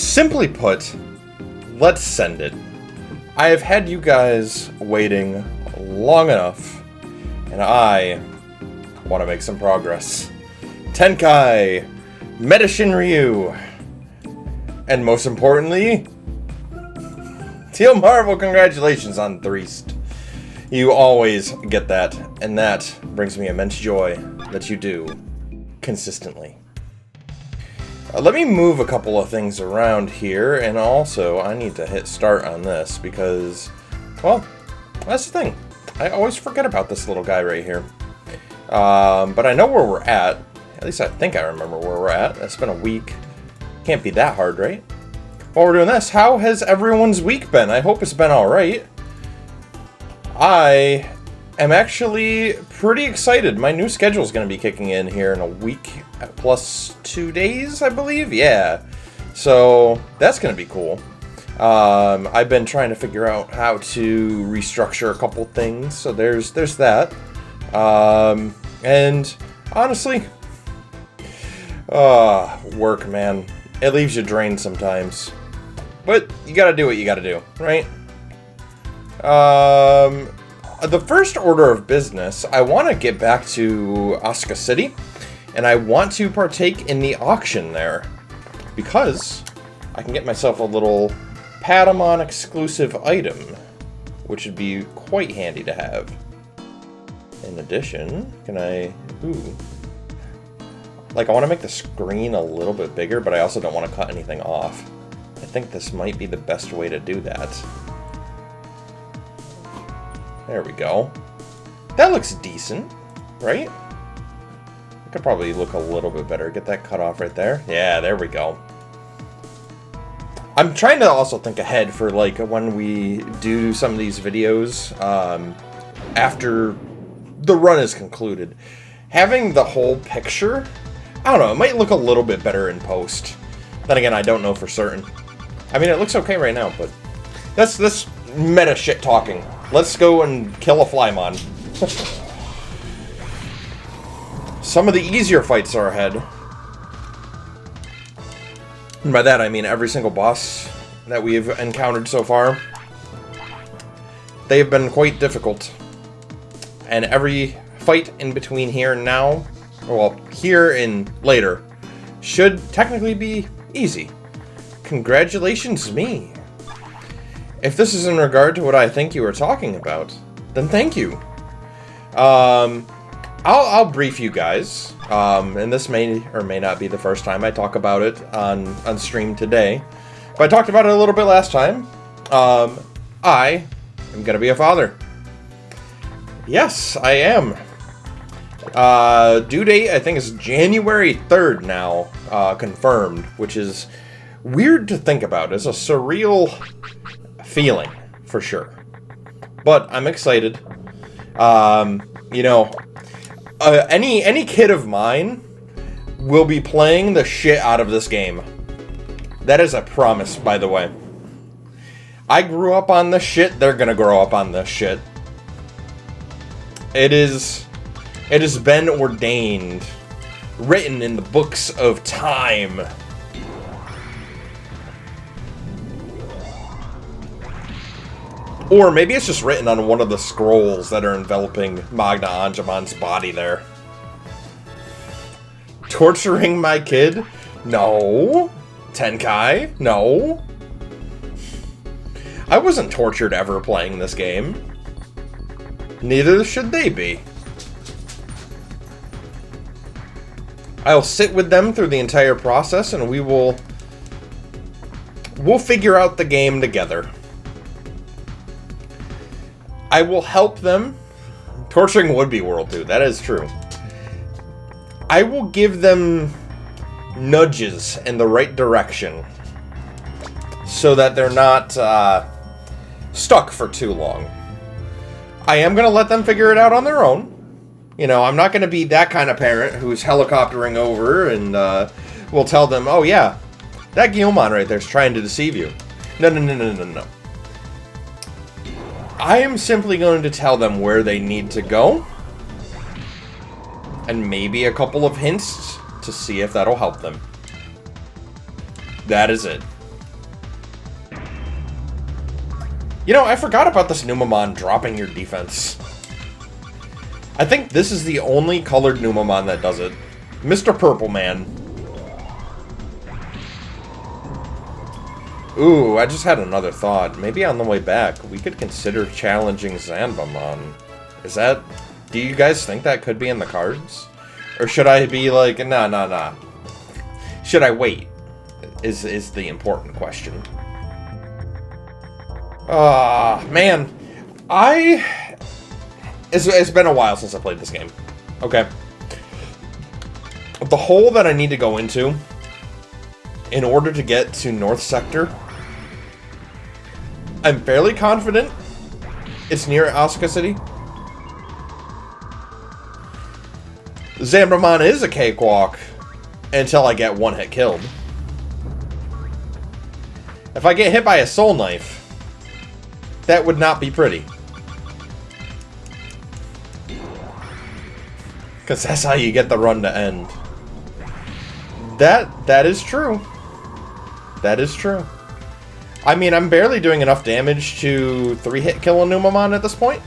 Simply put, let's send it. I have had you guys waiting long enough, and I want to make some progress. Tenkai, Medicine Ryu, and most importantly, Teal Marvel, congratulations on Threest. You always get that, and that brings me immense joy that you do consistently. Let me move a couple of things around here, and also I need to hit start on this because, well, that's the thing. I always forget about this little guy right here. But I know where we're at. At least I think I remember where we're at. It's been a week. Can't be that hard, right? While we're doing this, how has everyone's week been? I hope it's been alright. I am actually pretty excited. My new schedule is going to be kicking in here in a week plus 2 days, I believe. Yeah. So that's going to be cool. I've been trying to figure out how to restructure a couple things. So there's that. And honestly, work, man. It leaves you drained sometimes. But you gotta do what you gotta do, right? The first order of business, I want to get back to Asuka City, and I want to partake in the auction there, because I can get myself a little Patamon exclusive item, which would be quite handy to have. In addition, can I... Ooh. Like, I want to make the screen a little bit bigger, but I also don't want to cut anything off. I think this might be the best way to do that. There we go. That looks decent, right? It could probably look a little bit better. Get that cut off right there. Yeah, there we go. I'm trying to also think ahead for, like, when we do some of these videos, after the run is concluded. Having the whole picture, I don't know, it might look a little bit better in post. Then again, I don't know for certain. I mean, it looks okay right now, but that's this meta shit talking. Let's go and kill a Flymon. Some of the easier fights are ahead. And by that, I mean every single boss that we've encountered so far. They have been quite difficult. And every fight in between here and now, well, here and later, should technically be easy. Congratulations, me. If this is in regard to what I think you were talking about, then thank you. I'll brief you guys, and this may or may not be the first time I talk about it on stream today, but I talked about it a little bit last time. I am gonna be a father. Yes, I am. Due date, I think, is January 3rd now, confirmed, which is weird to think about. It's a surreal feeling, for sure. But I'm excited. You know, any kid of mine will be playing the shit out of this game. That is a promise, by the way. I grew up on this shit, they're gonna grow up on this shit. It has been ordained, written in the books of time. Or maybe it's just written on one of the scrolls that are enveloping Magna Anjuman's body there. Torturing my kid? No. Tenkai? No. I wasn't tortured ever playing this game. Neither should they be. I'll sit with them through the entire process, and we'll figure out the game together. I will help them. Torturing would be World 2, that is true. I will give them nudges in the right direction so that they're not stuck for too long. I am going to let them figure it out on their own. You know, I'm not going to be that kind of parent who's helicoptering over and will tell them, oh yeah, that Guilmon right there is trying to deceive you. No. I am simply going to tell them where they need to go. And maybe a couple of hints to see if that'll help them. That is it. You know, I forgot about this Numamon dropping your defense. I think this is the only colored Numamon that does it. Mr. Purple Man. Ooh, I just had another thought. Maybe on the way back, we could consider challenging Zanbamon. Is that... Do you guys think that could be in the cards? Or should I be like, nah. Should I wait? Is the important question. Man. It's been a while since I played this game. Okay. The hole that I need to go into in order to get to North Sector, I'm fairly confident it's near Asuka City. Zanbamon is a cakewalk until I get one hit killed. If I get hit by a soul knife, that would not be pretty. Because that's how you get the run to end. That is true. That is true. I mean, I'm barely doing enough damage to 3-hit kill a Numamon at this point.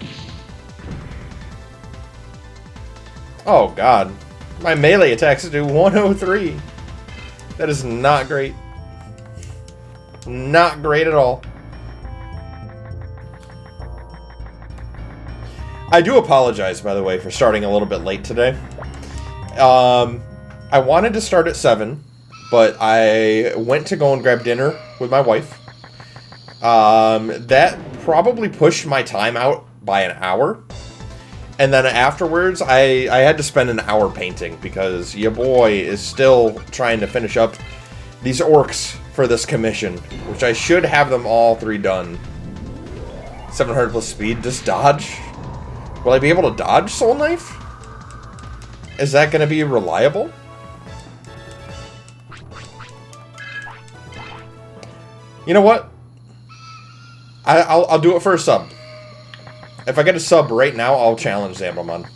Oh, God. My melee attacks do 103. That is not great. Not great at all. I do apologize, by the way, for starting a little bit late today. I wanted to start at 7, but I went to go and grab dinner with my wife. That probably pushed my time out by an hour. And then afterwards, I had to spend an hour painting because your boy is still trying to finish up these orcs for this commission, which I should have them all 3 done. 700 plus speed, just dodge. Will I be able to dodge Soul Knife? Is that going to be reliable? You know what? I'll do it for a sub. If I get a sub right now, I'll challenge Zanbamon.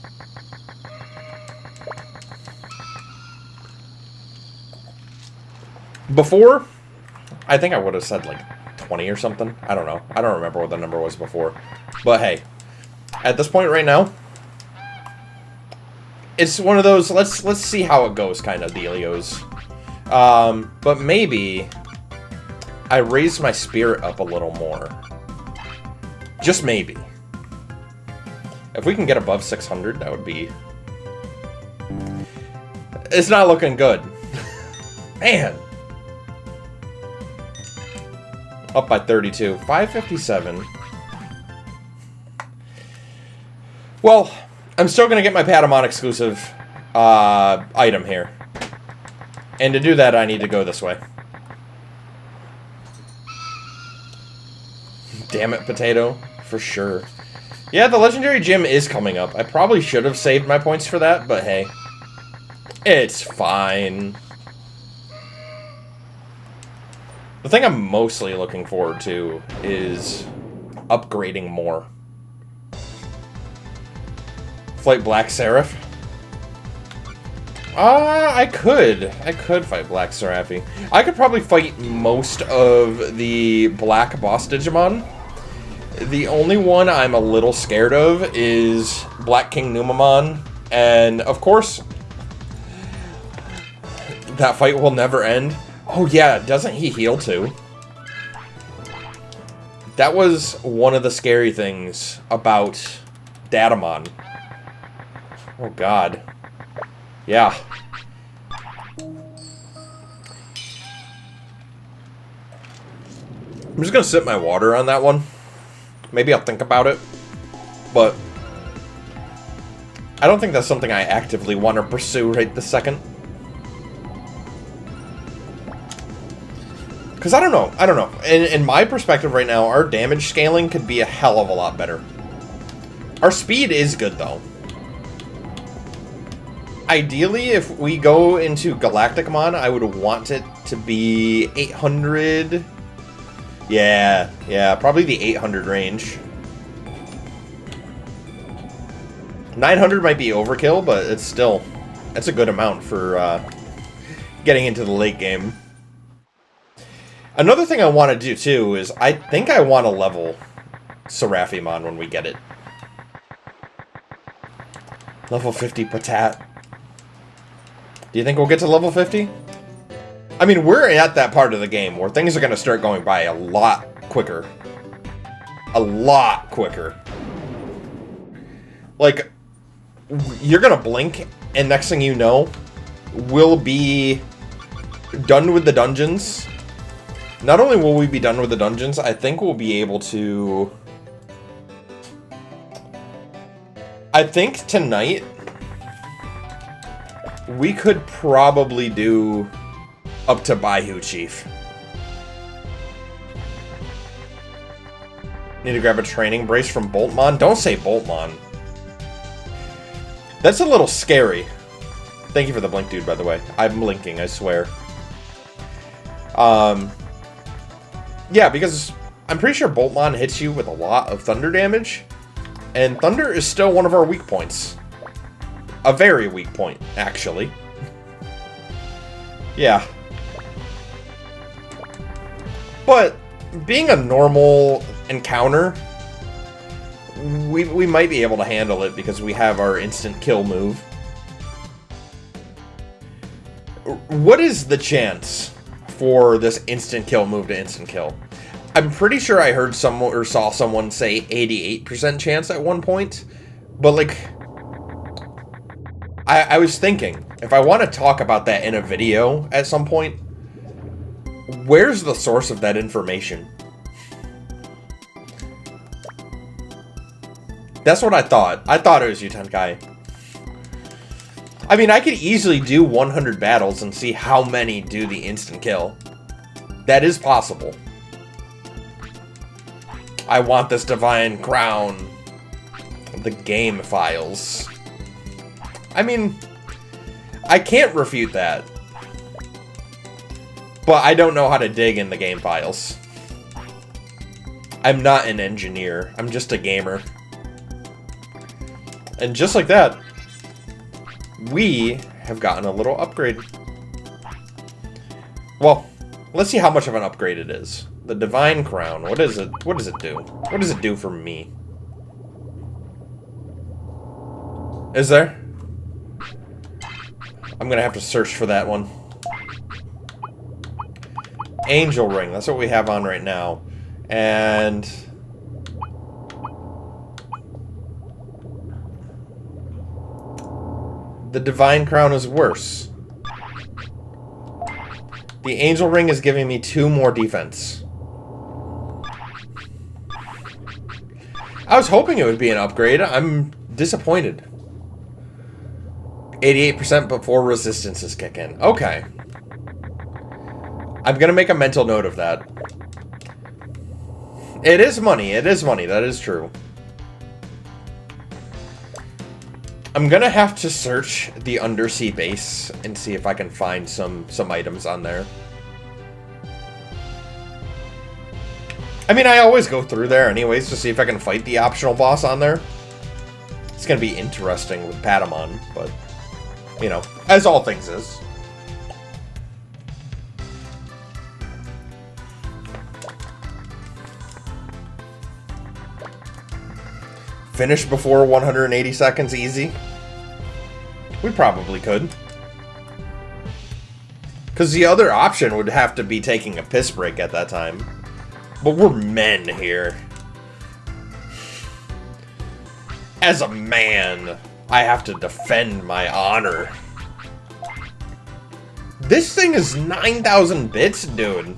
Before, I think I would have said like 20 or something. I don't know. I don't remember what the number was before. But hey, at this point right now, it's one of those let's see how it goes kind of dealios. But maybe I raise my spirit up a little more. Just maybe. If we can get above 600, that would be... It's not looking good. Man. Up by 32. 557. Well, I'm still going to get my Patamon exclusive item here. And to do that, I need to go this way. Damn it, Potato. For sure. Yeah, the Legendary Gym is coming up. I probably should have saved my points for that, but hey. It's fine. The thing I'm mostly looking forward to is upgrading more. Fight Black Seraph? I could fight Black Seraph. I could probably fight most of the Black Boss Digimon. The only one I'm a little scared of is Black King Numamon, and of course, that fight will never end. Oh yeah, doesn't he heal too? That was one of the scary things about Datamon. Oh god. Yeah. I'm just gonna sip my water on that one. Maybe I'll think about it, but I don't think that's something I actively want to pursue right this second. Because I don't know. In my perspective right now, our damage scaling could be a hell of a lot better. Our speed is good, though. Ideally, if we go into Galacticmon, I would want it to be 800... Yeah, probably the 800 range. 900 might be overkill, but it's still... That's a good amount for getting into the late game. Another thing I want to do, too, is I think I want to level Seraphimon when we get it. Level 50 Patat. Do you think we'll get to level 50? I mean, we're at that part of the game where things are going to start going by a lot quicker. A lot quicker. Like, you're going to blink, and next thing you know, we'll be done with the dungeons. Not only will we be done with the dungeons, I think we'll be able to... I think tonight, we could probably do up to Baihu Chief. Need to grab a training brace from Boltmon? Don't say Boltmon. That's a little scary. Thank you for the blink, dude, by the way. I'm blinking, I swear. Yeah, because I'm pretty sure Boltmon hits you with a lot of thunder damage. And thunder is still one of our weak points. A very weak point, actually. Yeah. But, being a normal encounter, we might be able to handle it because we have our instant kill move. What is the chance for this instant kill move to instant kill? I'm pretty sure I heard someone or saw someone say 88% chance at one point, but like, I was thinking, if I want to talk about that in a video at some point, where's the source of that information? That's what I thought. I thought it was you, Tenkai. I mean, I could easily do 100 battles and see how many do the instant kill. That is possible. I want this divine crown. The game files. I mean, I can't refute that. But I don't know how to dig in the game files. I'm not an engineer. I'm just a gamer. And just like that, we have gotten a little upgrade. Well, let's see how much of an upgrade it is. The Divine Crown, what is it? What does it do? What does it do for me? Is there? I'm gonna have to search for that one. Angel Ring, that's what we have on right now. And... the Divine Crown is worse. The Angel Ring is giving me 2 more defense. I was hoping it would be an upgrade. I'm disappointed. 88% before resistances kick in. Okay. I'm gonna make a mental note of that. It is money. It is money. That is true. I'm gonna have to search the undersea base and see if I can find some items on there. I mean, I always go through there anyways to see if I can fight the optional boss on there. It's gonna be interesting with Patamon, but, you know, as all things is. Finish before 180 seconds easy? We probably could. Because the other option would have to be taking a piss break at that time. But we're men here. As a man, I have to defend my honor. This thing is 9,000 bits, dude.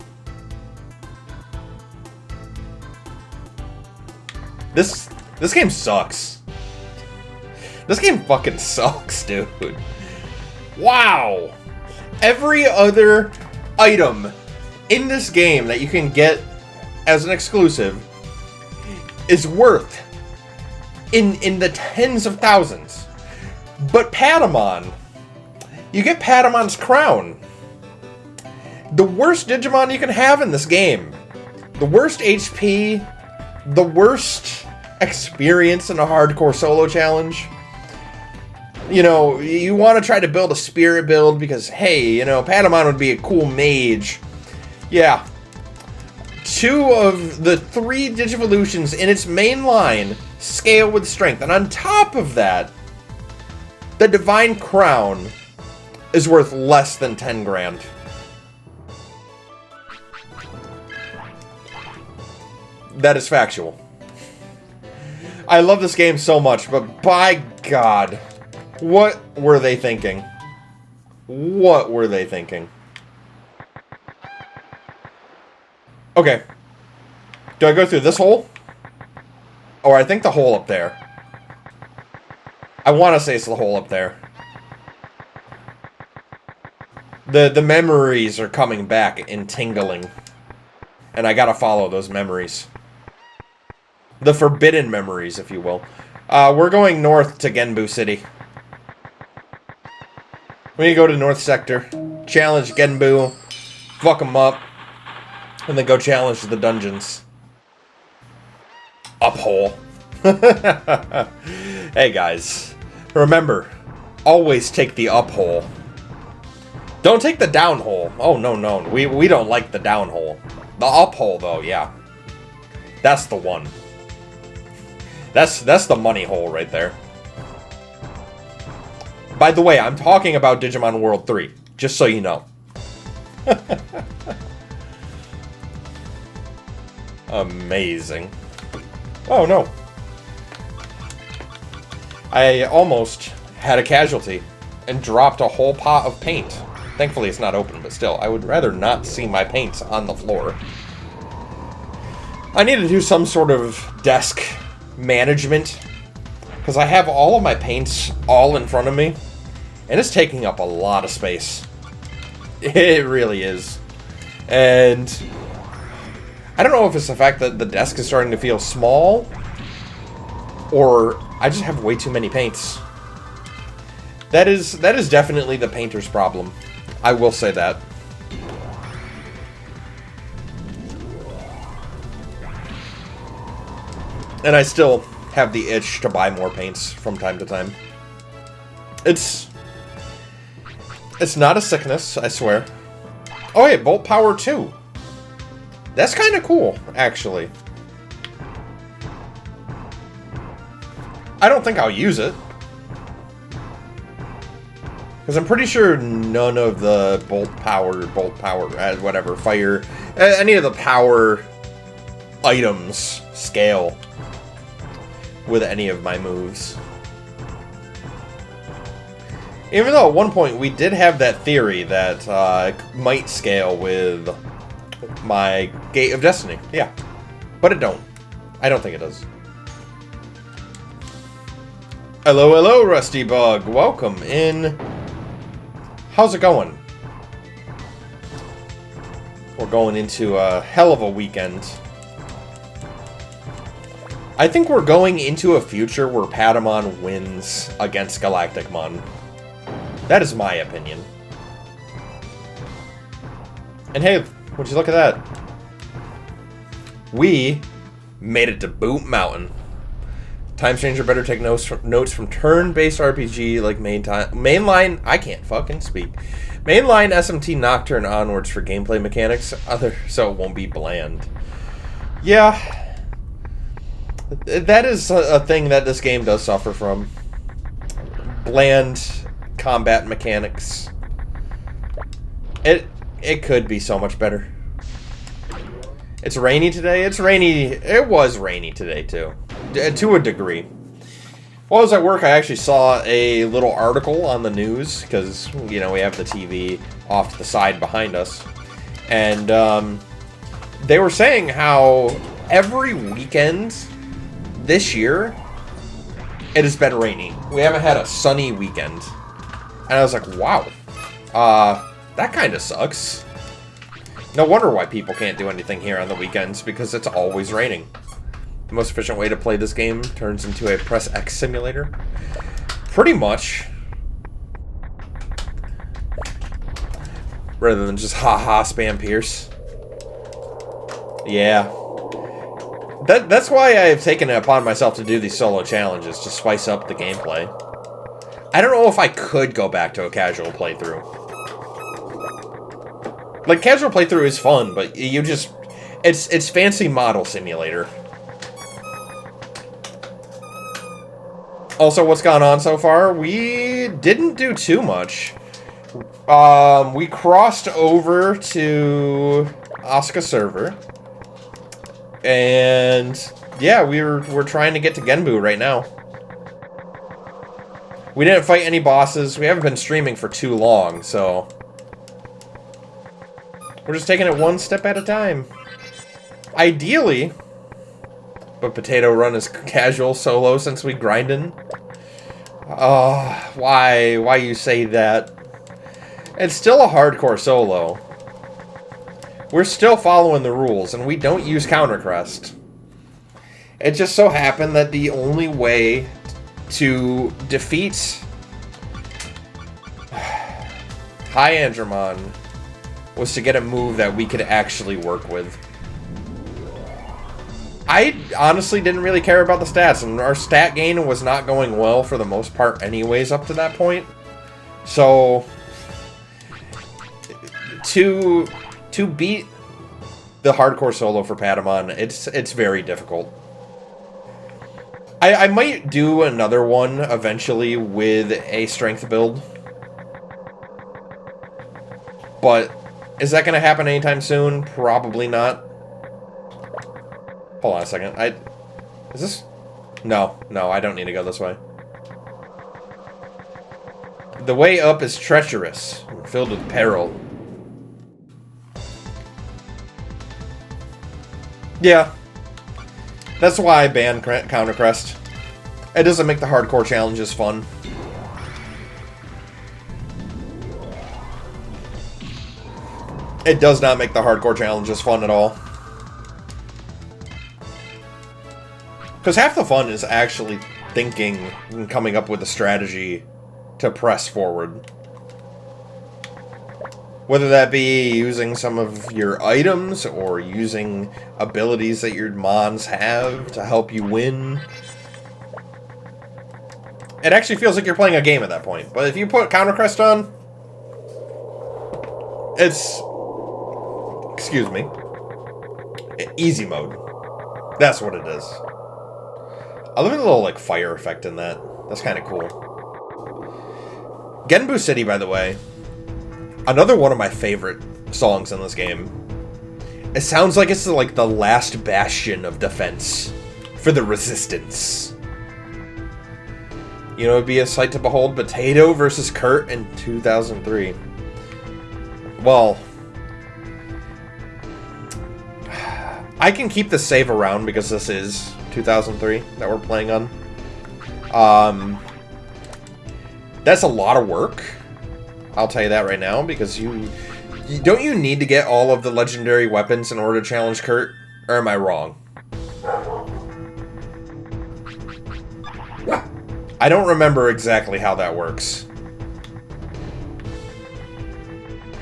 This game sucks. This game fucking sucks, dude. Wow. Every other item in this game that you can get as an exclusive is worth in the tens of thousands. But Patamon, you get Patamon's crown. The worst Digimon you can have in this game. The worst HP, the worst experience in a hardcore solo challenge. You know, you want to try to build a spirit build because, hey, you know, Patamon would be a cool mage. Yeah. 2 of the 3 Digivolutions in its main line scale with strength. And on top of that, the Divine Crown is worth less than 10 grand. That is factual. I love this game so much, but by God, what were they thinking? What were they thinking? Okay. Do I go through this hole? Or I think the hole up there. I want to say it's the hole up there. The memories are coming back and tingling. And I gotta follow those memories. The forbidden memories, if you will. We're going north to Genbu City. We need to go to North Sector. Challenge Genbu. Fuck them up. And then go challenge the dungeons. Uphole. Hey guys. Remember, always take the uphole. Don't take the down hole. Oh, no, no. We don't like the down hole. The up hole, though, yeah. That's the one. That's the money hole right there. By the way, I'm talking about Digimon World 3. Just so you know. Amazing. Oh, no. I almost had a casualty and dropped a whole pot of paint. Thankfully, it's not open, but still, I would rather not see my paints on the floor. I need to do some sort of desk management, because I have all of my paints all in front of me, and it's taking up a lot of space. It really is. And I don't know if it's the fact that the desk is starting to feel small, or I just have way too many paints. That is definitely the painter's problem. I will say that. And I still have the itch to buy more paints from time to time. It's not a sickness, I swear. Oh, hey, Bolt Power 2. That's kind of cool, actually. I don't think I'll use it. Because I'm pretty sure none of the bolt power, whatever, fire, any of the power items scale with any of my moves. Even though at one point we did have that theory that might scale with my Gate of Destiny. Yeah. But it don't. I don't think it does. Hello, hello, Rusty Bug. Welcome in. How's it going? We're going into a hell of a weekend. I think we're going into a future where Patamon wins against Galacticmon. That is my opinion. And hey, would you look at that? We made it to Boot Mountain. Time Stranger better take notes from turn-based RPG like mainline. I can't fucking speak. Mainline SMT Nocturne onwards for gameplay mechanics, so it won't be bland. Yeah, that is a thing that this game does suffer from. Bland combat mechanics. It could be so much better. It's rainy today. It's rainy. It was rainy today too. To a degree. While I was at work, I actually saw a little article on the news, because, you know, we have the TV off to the side behind us. And they were saying how every weekend this year, it has been rainy. We haven't had a sunny weekend. And I was like, wow. That kind of sucks. No wonder why people can't do anything here on the weekends, because it's always raining. The most efficient way to play this game turns into a Press X simulator. Pretty much. Rather than just haha spam Pierce. Yeah. That's why I've taken it upon myself to do these solo challenges, to spice up the gameplay. I don't know if I could go back to a casual playthrough. Like, casual playthrough is fun, but you just... It's fancy model simulator. Also, what's gone on so far? We didn't do too much. We crossed over to Asuka server. And yeah, we're trying to get to Genbu right now. We didn't fight any bosses. We haven't been streaming for too long, so we're just taking it one step at a time. Ideally, but Potato Run is casual solo since we grindin'. Why you say that? It's still a hardcore solo. We're still following the rules, and we don't use counter crest. It just so happened that the only way to defeat High Andromon was to get a move that we could actually work with. I honestly didn't really care about the stats, and our stat gain was not going well for the most part anyways up to that point. So to beat the hardcore solo for Patamon, it's very difficult. I might do another one eventually with a strength build. But is that going to happen anytime soon? Probably not. Hold on a second. Is this... No, I don't need to go this way. The way up is treacherous, filled with peril. Yeah. That's why I banned Counter Crest. It doesn't make the hardcore challenges fun. It does not make the hardcore challenges fun at all. Because half the fun is actually thinking and coming up with a strategy to press forward. Whether that be using some of your items or using abilities that your mons have to help you win. It actually feels like you're playing a game at that point. But if you put Counter Crest on, it's... Excuse me. Easy mode. That's what it is. I love the little, like, fire effect in that. That's kind of cool. Genbu City, by the way. Another one of my favorite songs in this game. It sounds like it's like the last bastion of defense for the resistance. You know, it'd be a sight to behold. Potato versus Kurt in 2003. Well, I can keep the save around because this is 2003 that we're playing on. That's a lot of work. I'll tell you that right now, because don't you need to get all of the legendary weapons in order to challenge Kurt? Or am I wrong? I don't remember exactly how that works.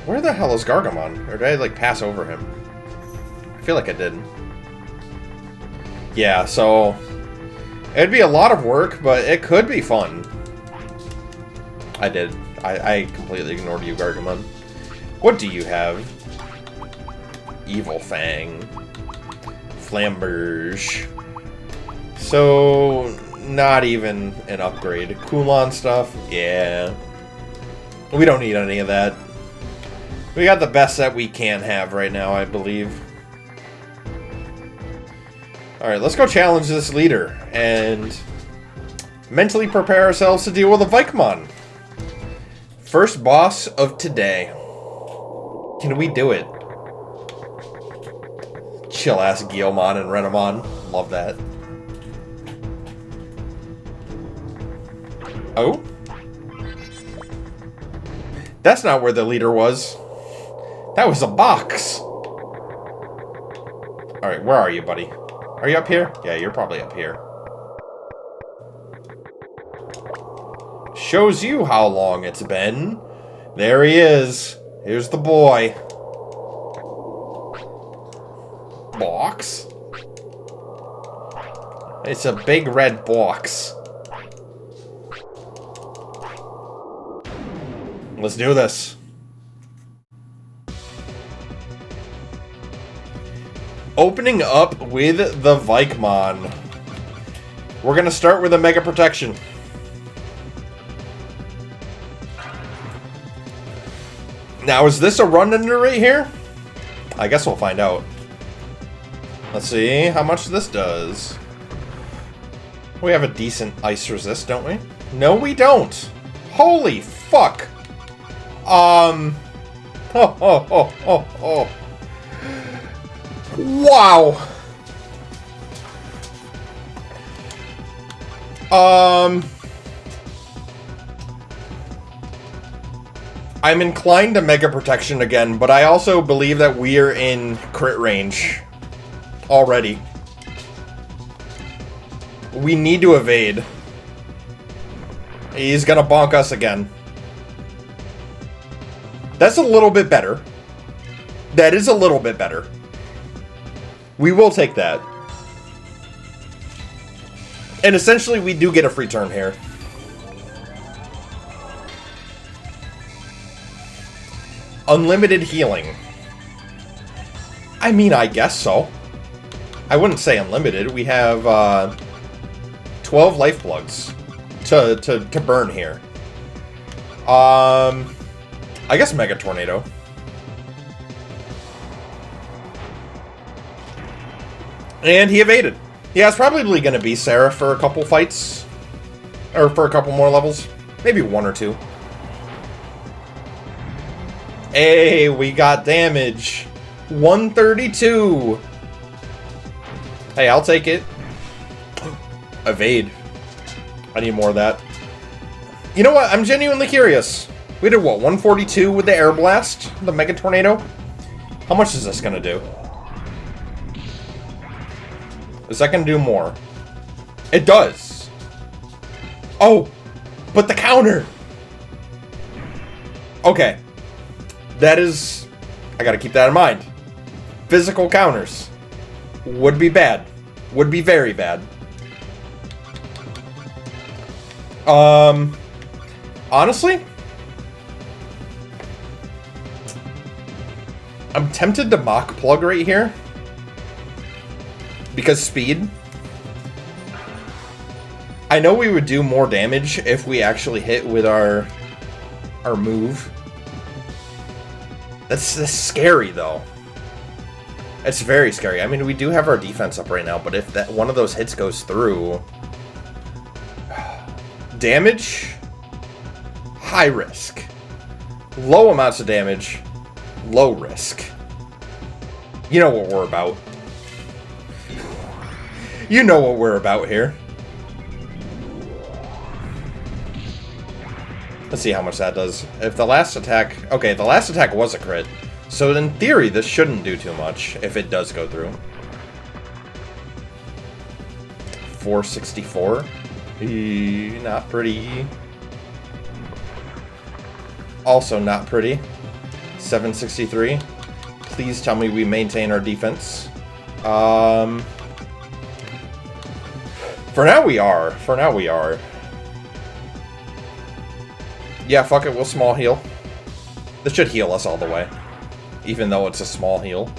Where the hell is Gargamon? Or did I, like, pass over him? I feel like I did. Yeah, so it'd be a lot of work, but it could be fun. I did. I completely ignored you, Gargamon. What do you have? Evil Fang. Flamberge. So, not even an upgrade. Kulon stuff? Yeah. We don't need any of that. We got the best that we can have right now, I believe. Alright, let's go challenge this leader and mentally prepare ourselves to deal with a Vikemon. First boss of today. Can we do it? Chill-ass Guilmon and Renamon. Love that. Oh? That's not where the leader was. That was a box. Alright, where are you, buddy? Are you up here? Yeah, you're probably up here. Shows you how long it's been. There he is. Here's the boy. Box? It's a big red box. Let's do this. Opening up with the Vikemon. We're gonna start with a Mega Protection. Now, is this a run under right here? I guess we'll find out. Let's see how much this does. We have a decent ice resist, don't we? No, we don't. Holy fuck. Oh. Wow. I'm inclined to Mega Protection again, but I also believe that we are in crit range already. We need to evade. He's gonna bonk us again. That's a little bit better. That is a little bit better. We will take that. And essentially, we do get a free turn here. Unlimited healing. I mean, I guess so. I wouldn't say unlimited. We have 12 life plugs to burn here. I guess Mega Tornado. And he evaded. Yeah, it's probably going to be Sarah for a couple fights. Or for a couple more levels. Maybe one or two. Hey, we got damage. 132. Hey, I'll take it. Evade. I need more of that. You know what? I'm genuinely curious. We did what? 142 with the Air Blast? The Mega Tornado? How much is this going to do? Is that going to do more? It does. Oh, but the counter. Okay. That is... I got to keep that in mind. Physical counters. Would be bad. Would be very bad. Honestly, I'm tempted to Mach Plug right here. Because speed. I know we would do more damage if we actually hit with our move. That's scary, though. It's very scary. I mean, we do have our defense up right now, but if that one of those hits goes through... Damage? High risk. Low amounts of damage. Low risk. You know what we're about. You know what we're about here. Let's see how much that does. If the last attack... Okay, the last attack was a crit. So in theory, this shouldn't do too much if it does go through. 464. Not pretty. Also not pretty. 763. Please tell me we maintain our defense. For now we are. For now we are. Yeah, fuck it, we'll small heal. This should heal us all the way. Even though it's a small heal.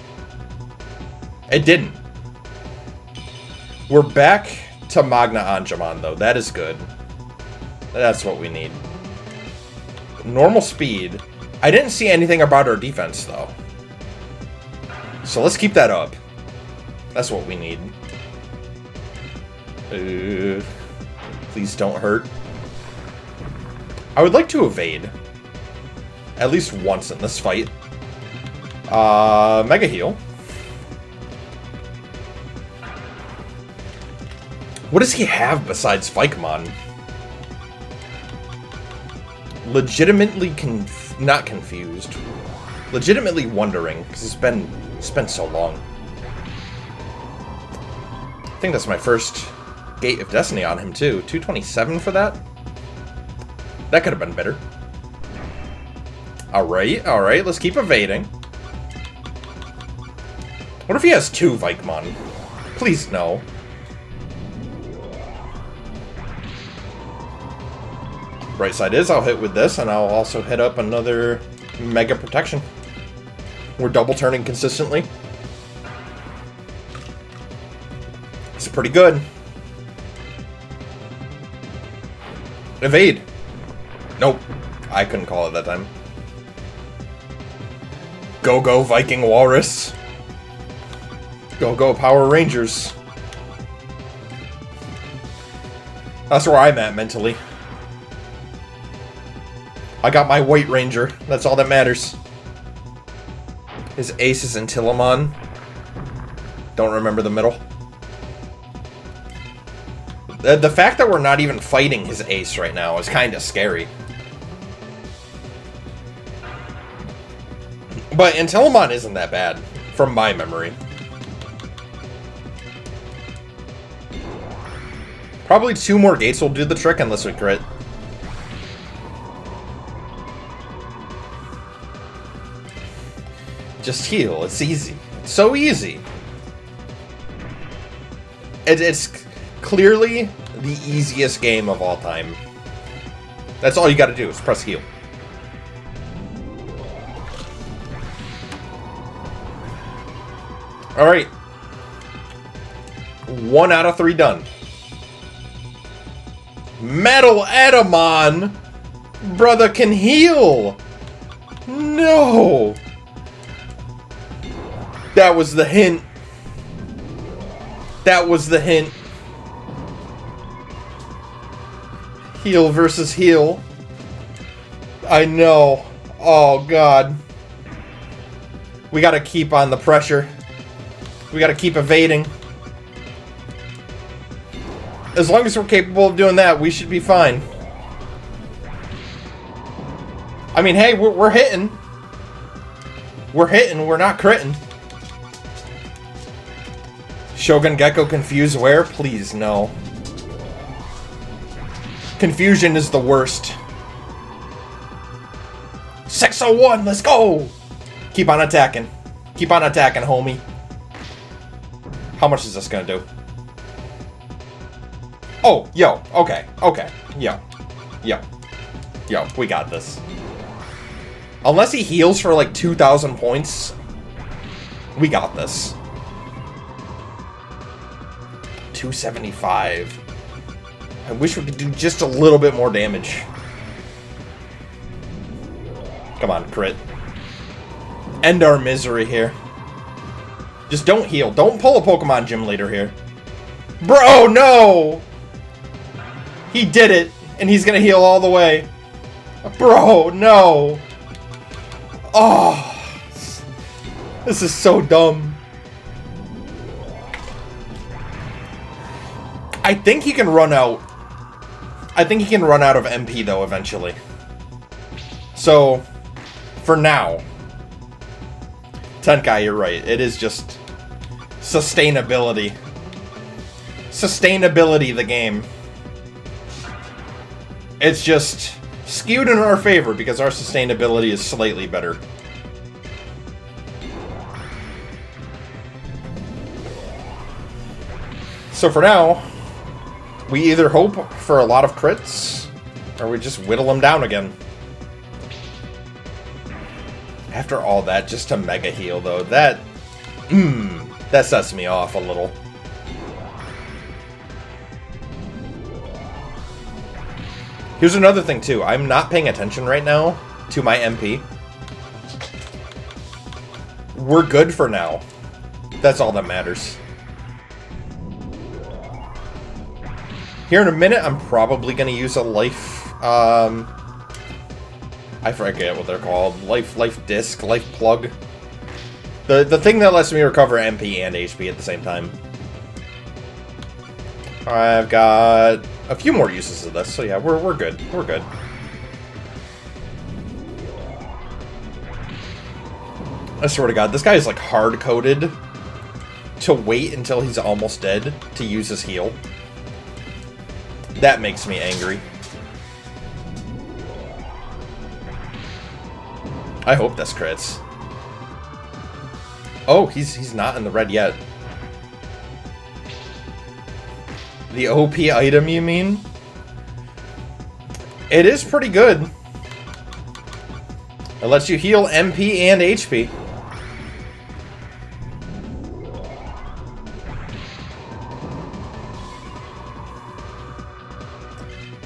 It didn't. We're back to Magna Angemon, though. That is good. That's what we need. Normal speed. I didn't see anything about our defense, though. So let's keep that up. That's what we need. Please don't hurt. I would like to evade. At least once in this fight. Mega heal. What does he have besides Vikemon? Legitimately not confused. Legitimately wondering, because it's been so long. I think that's my first Gate of Destiny on him, too. 227 for that? That could have been better. Alright, alright, let's keep evading. What if he has two Vikemon? Please, no. Right side is, I'll hit with this, and I'll also hit up another Mega Protection. We're double turning consistently. pretty good. Evade. Nope. I couldn't call it that time. Go Viking Walrus. Go Power Rangers. That's where I'm at mentally. I got my White Ranger. That's all that matters. His ace is Intillimon. Don't remember the middle. The fact that we're not even fighting his ace right now is kind of scary. But Intillimon isn't that bad, from my memory. Probably 2 more gates will do the trick unless we crit. Just heal. It's easy. It's so easy. It's clearly the easiest game of all time. That's all you gotta do is press heal. Alright. 1 out of 3 done. Metal Patamon! Brother can heal! No! That was the hint. That was the hint. Heal versus heal. I know. Oh, God. We gotta keep on the pressure. We gotta keep evading. As long as we're capable of doing that, we should be fine. I mean, hey, we're hitting. We're hitting, we're not critting. Shogun Gecko confuse where? Please, no. Confusion is the worst. 601, let's go! Keep on attacking. Keep on attacking, homie. How much is this gonna do? Oh, yo, okay, yo, we got this. Unless he heals for like 2,000 points, we got this. 275. I wish we could do just a little bit more damage. Come on, crit. End our misery here. Just don't heal. Don't pull a Pokemon Gym Leader here. Bro, no! He did it, and he's gonna heal all the way. Bro, no! Oh, this is so dumb. I think he can run out. I think he can run out of MP, though, eventually. So, for now, Tenkai, you're right. It is just sustainability. Sustainability, the game. It's just skewed in our favor because our sustainability is slightly better. So for now, we either hope for a lot of crits, or we just whittle them down again. After all that, just to mega heal though, that sets me off a little. Here's another thing too, I'm not paying attention right now to my MP. We're good for now. That's all that matters. Here in a minute, I'm probably going to use a life, I forget what they're called. Life disc, life plug. The thing that lets me recover MP and HP at the same time. I've got a few more uses of this, so yeah, we're good. We're good. I swear to God, this guy is like hard-coded to wait until he's almost dead to use his heal. That makes me angry. I hope this crits. Oh, he's not in the red yet. The OP item, you mean? It is pretty good. It lets you heal MP and HP.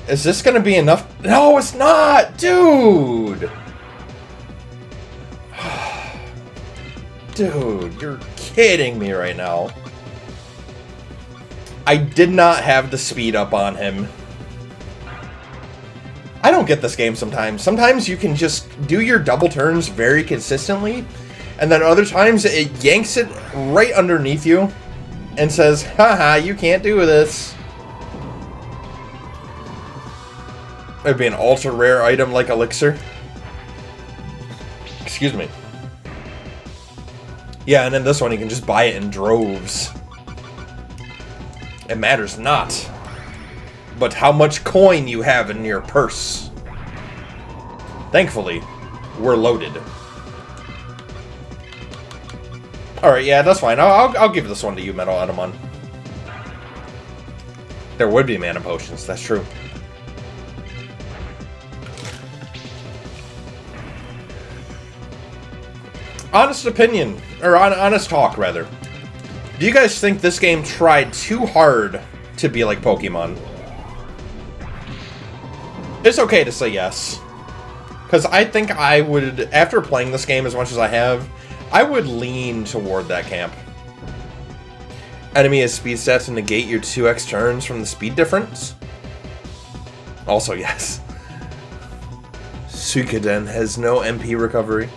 Is this gonna be enough? No, it's not! Dude! Dude, you're kidding me right now. I did not have the speed up on him. I don't get this game sometimes. Sometimes you can just do your double turns very consistently, and then other times it yanks it right underneath you and says, haha, you can't do this. It'd be an ultra rare item like Elixir. Excuse me. Yeah, and then this one you can just buy it in droves. It matters not, but how much coin you have in your purse. Thankfully, we're loaded. Alright, yeah, that's fine. I'll give this one to you, Metal Edamon. There would be mana potions, that's true. Honest opinion, or honest talk, rather. Do you guys think this game tried too hard to be like Pokemon? It's okay to say yes. Because I think I would, after playing this game as much as I have, I would lean toward that camp. Enemy has speed stats to negate your 2x turns from the speed difference? Also yes. Suikoden has no MP recovery.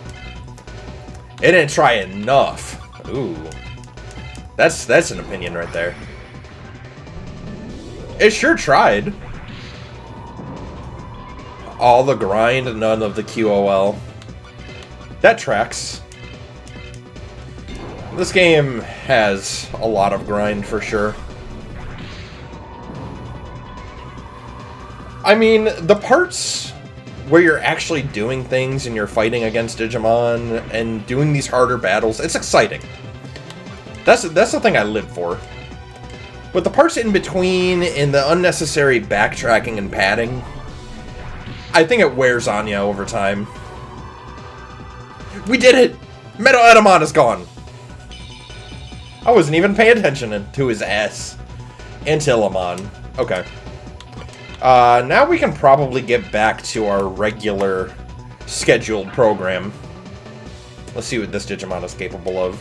It didn't try enough. Ooh. That's an opinion right there. It sure tried. All the grind, none of the QOL. That tracks. This game has a lot of grind for sure. I mean, the parts where you're actually doing things and you're fighting against Digimon and doing these harder battles, it's exciting. That's the thing I live for. But the parts in between and the unnecessary backtracking and padding, I think it wears on you over time. We did it! Metal Edamon is gone! I wasn't even paying attention to his ass. Antilamon. Okay. Now we can probably get back to our regular scheduled program. Let's see what this Digimon is capable of.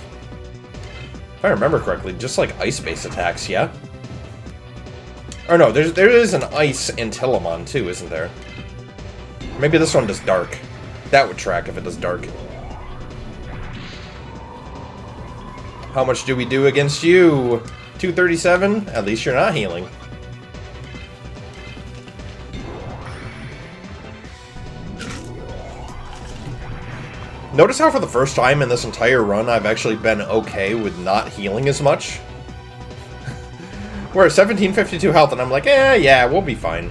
If I remember correctly, just like ice-based attacks, yeah? Or no, there is an ice Antilamon too, isn't there? Maybe this one does dark. That would track if it does dark. How much do we do against you? 237? At least you're not healing. Notice how for the first time in this entire run, I've actually been okay with not healing as much. We're at 1752 health, and I'm like, yeah, we'll be fine.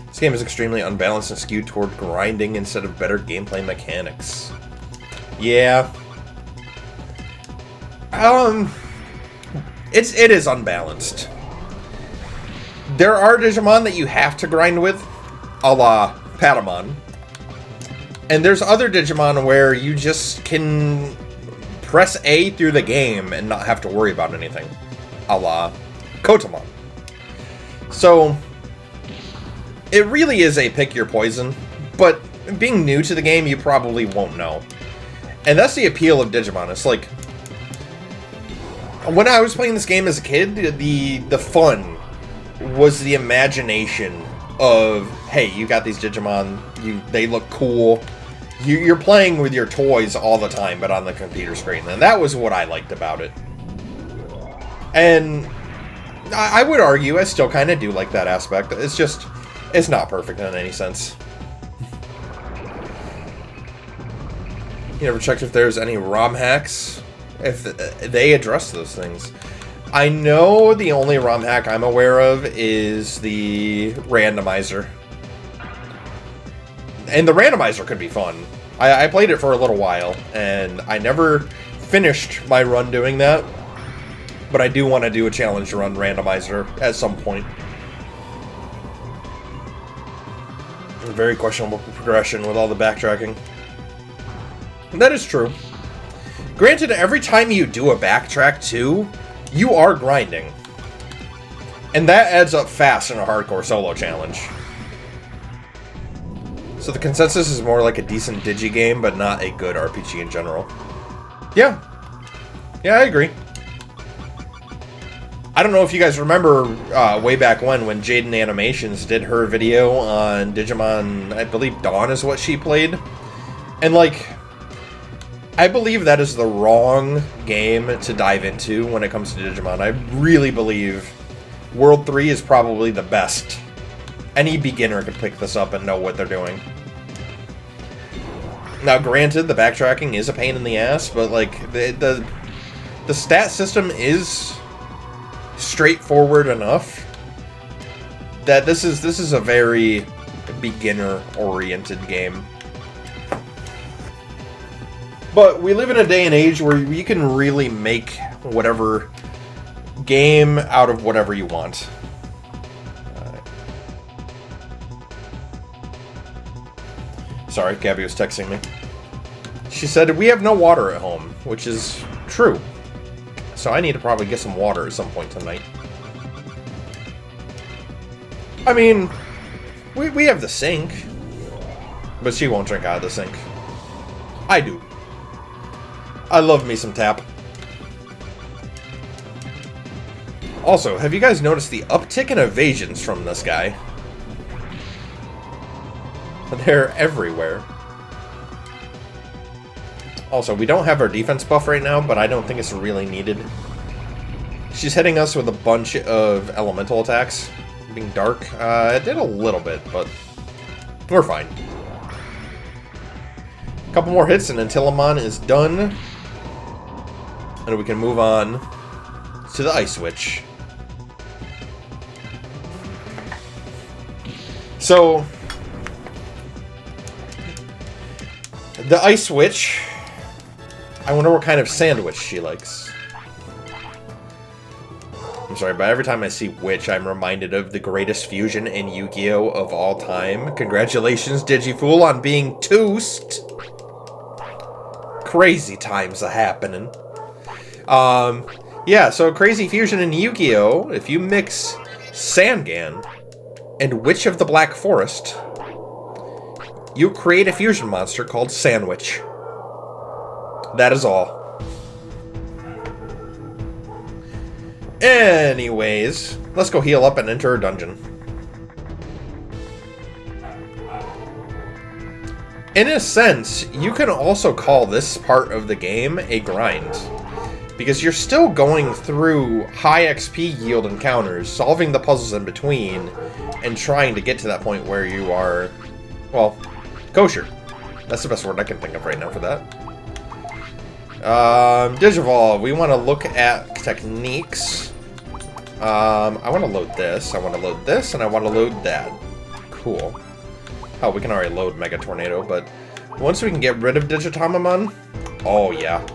This game is extremely unbalanced and skewed toward grinding instead of better gameplay mechanics. Yeah. It is unbalanced. There are Digimon that you have to grind with, a la Patamon. And there's other Digimon where you just can press A through the game and not have to worry about anything, a la Kotamon. So, it really is a pick your poison, but being new to the game, you probably won't know. And that's the appeal of Digimon. It's like, when I was playing this game as a kid, the fun was the imagination of, hey, you got these Digimon, they look cool. You're playing with your toys all the time, but on the computer screen. And that was what I liked about it. And I would argue I still kind of do like that aspect. It's just, it's not perfect in any sense. You ever checked if there's any ROM hacks? If they address those things. I know the only ROM hack I'm aware of is the randomizer. And the randomizer could be fun. I played it for a little while, and I never finished my run doing that. But I do want to do a challenge run randomizer at some point. Very questionable progression with all the backtracking. That is true. Granted, every time you do a backtrack too, you are grinding. And that adds up fast in a hardcore solo challenge. So the consensus is more like a decent Digi game, but not a good RPG in general. Yeah. Yeah, I agree. I don't know if you guys remember way back when Jaden Animations did her video on Digimon, I believe Dawn is what she played. And like, I believe that is the wrong game to dive into when it comes to Digimon. I really believe World 3 is probably the best. Any beginner could pick this up and know what they're doing. Now, granted, the backtracking is a pain in the ass, but like the stat system is straightforward enough that this is a very beginner-oriented game. But we live in a day and age where you can really make whatever game out of whatever you want. Sorry, Gabby was texting me. She said, we have no water at home, which is true. So I need to probably get some water at some point tonight. I mean, we have the sink. But she won't drink out of the sink. I do. I love me some tap. Also, have you guys noticed the uptick in evasions from this guy? They're everywhere. Also, we don't have our defense buff right now, but I don't think it's really needed. She's hitting us with a bunch of elemental attacks. Being dark, it did a little bit, but we're fine. A couple more hits and Antilamon is done. And we can move on to the Ice Witch. So, the Ice Witch, I wonder what kind of sandwich she likes. I'm sorry, but every time I see Witch, I'm reminded of the greatest fusion in Yu-Gi-Oh! Of all time. Congratulations, Digifool, on being toast. Crazy times are happening. Yeah, so crazy fusion in Yu-Gi-Oh! If you mix Sangan and Witch of the Black Forest, you create a fusion monster called Sandwich. That is all. Anyways, let's go heal up and enter a dungeon. In a sense, you can also call this part of the game a grind. Because you're still going through high XP yield encounters, solving the puzzles in between, and trying to get to that point where you are, well, kosher. That's the best word I can think of right now for that. Digivolve, we want to look at techniques. I want to load this, I want to load this, and I want to load that. Cool. Oh, we can already load Mega Tornado, but once we can get rid of Digitamamon, oh yeah.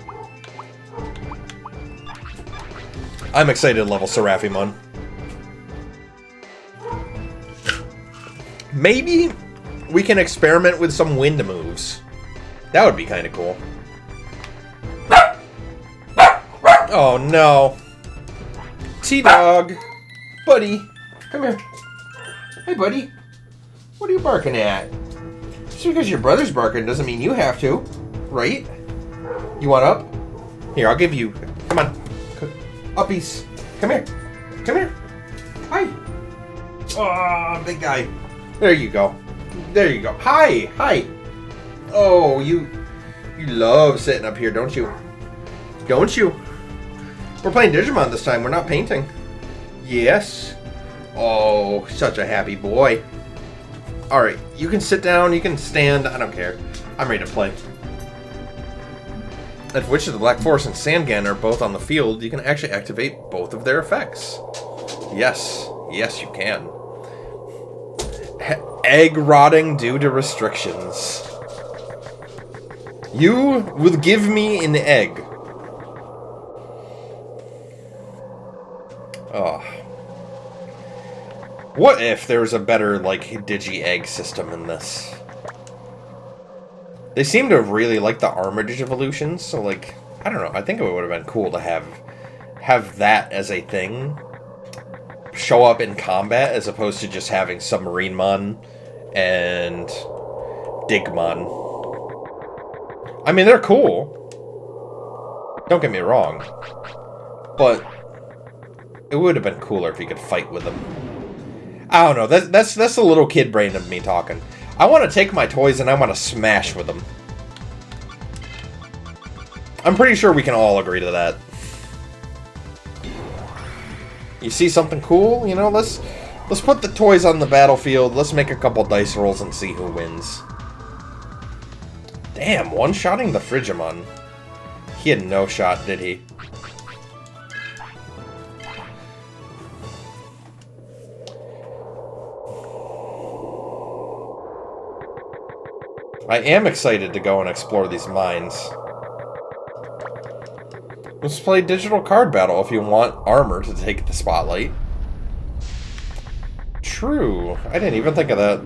I'm excited to level Seraphimon. Maybe we can experiment with some wind moves. That would be kind of cool. Oh no. T-Dog. Buddy. Come here. Hey buddy. What are you barking at? Just because your brother's barking doesn't mean you have to. Right? You want up? Here, I'll give you. Come on. Uppies. Come here. Come here. Hi. Oh, big guy. There you go. There you go. Hi. Hi. Oh, you love sitting up here, don't you? Don't you? We're playing Digimon this time. We're not painting. Yes. Oh, such a happy boy. Alright, you can sit down, you can stand. I don't care. I'm ready to play. If Witch of the Black Forest and Sangan are both on the field, you can actually activate both of their effects. Yes. Yes, you can. Egg rotting due to restrictions. You will give me an egg. Oh. What if there was a better, like, Digi-Egg system in this? They seem to have really liked the Armitage evolutions, so, like, I don't know. I think it would have been cool to have that as a thing. show up in combat as opposed to just having Submarinemon and Digimon. I mean, they're cool. Don't get me wrong. But it would have been cooler if you could fight with them. I don't know. That's the little kid brain of me talking. I want to take my toys and I want to smash with them. I'm pretty sure we can all agree to that. You see something cool? You know, let's put the toys on the battlefield. Let's make a couple dice rolls and see who wins. Damn, one-shotting the Frigimon. He had no shot, did he? I am excited to go and explore these mines. Let's play digital card battle if you want armor to take the spotlight. True. I didn't even think of that.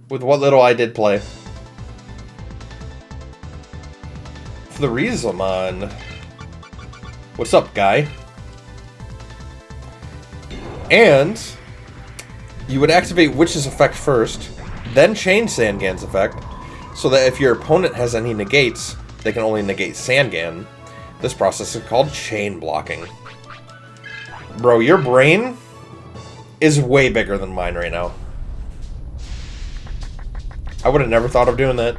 With what little I did play. Florizelmon. What's up, guy? And you would activate Witch's effect first, then change Sangan's effect, so that if your opponent has any negates, they can only negate Sangan. This process is called chain blocking. Bro, your brain is way bigger than mine right now. I would have never thought of doing that.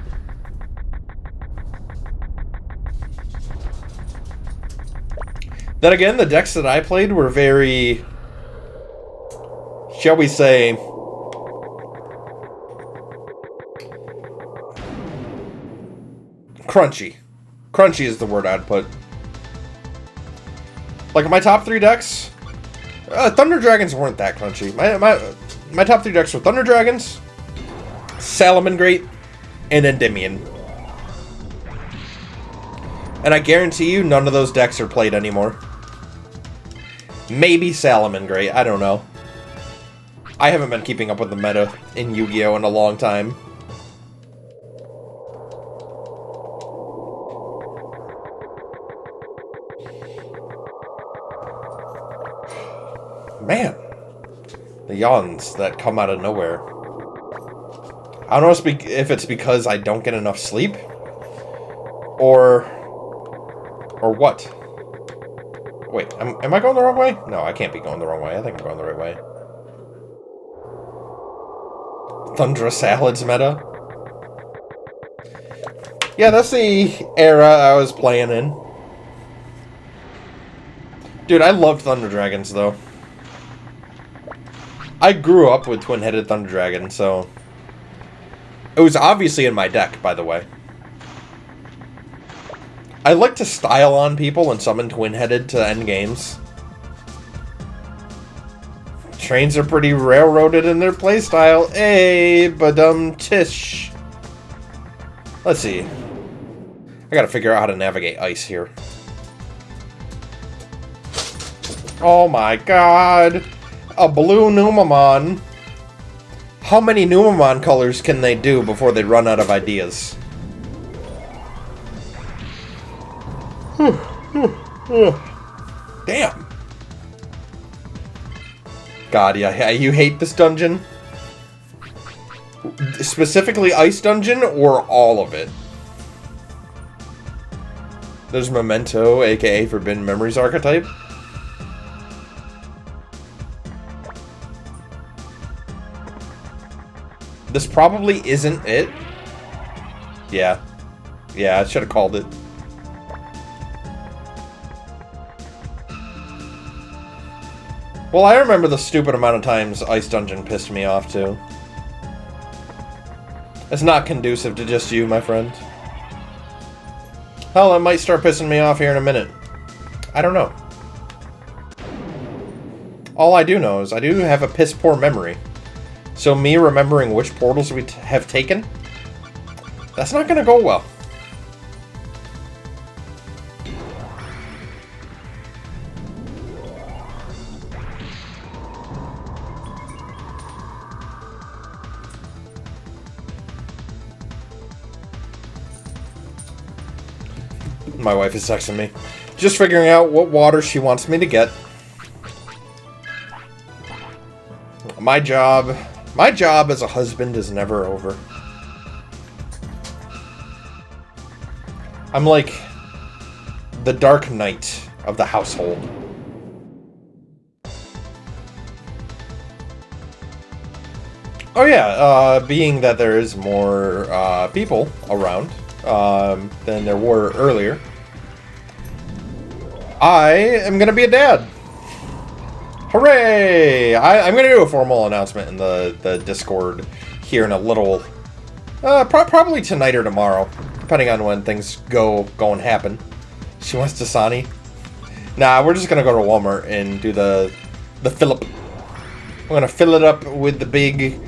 Then again, the decks that I played were very, shall we say, crunchy. Crunchy is the word I'd put. Like, my top 3 decks, Thunder Dragons weren't that crunchy. My top 3 decks were Thunder Dragons, Salamangreat, and Endymion. And I guarantee you, none of those decks are played anymore. Maybe Salamangreat, I don't know. I haven't been keeping up with the meta in Yu-Gi-Oh! In a long time. Man, the yawns that come out of nowhere. I don't know if it's because I don't get enough sleep, or what. Wait, am I going the wrong way? No, I can't be going the wrong way. I think I'm going the right way. Thundra Salads meta. Yeah, that's the era I was playing in. Dude, I loved Thunder Dragons, though. I grew up with twin-headed Thunder Dragon, so... It was obviously in my deck, by the way. I like to style on people and summon twin-headed to end games. Trains are pretty railroaded in their playstyle. Hey, badum tish. Let's see. I gotta figure out how to navigate ice here. Oh my god. A blue Numamon. How many Numamon colors can they do before they run out of ideas? Damn. God, yeah, you hate this dungeon? Specifically Ice Dungeon, or all of it? There's Memento, aka Forbidden Memories archetype. This probably isn't it. Yeah. Yeah, I should have called it. Well, I remember the stupid amount of times Ice Dungeon pissed me off, too. It's not conducive to just you, my friend. Hell, it might start pissing me off here in a minute. I don't know. All I do know is I do have a piss-poor memory. So me remembering which portals we have taken, that's not going to go well. My wife is texting me. Just figuring out what water she wants me to get. my job as a husband is never over. I'm like the Dark Knight of the household. Oh yeah, being that there is more people around than there were earlier, I am gonna be a dad. Hooray! I'm gonna do a formal announcement in the Discord here in a little, probably tonight or tomorrow, depending on when things go and happen. She wants Dasani. Nah, we're just gonna go to Walmart and do the fill-up. I'm gonna fill it up with the big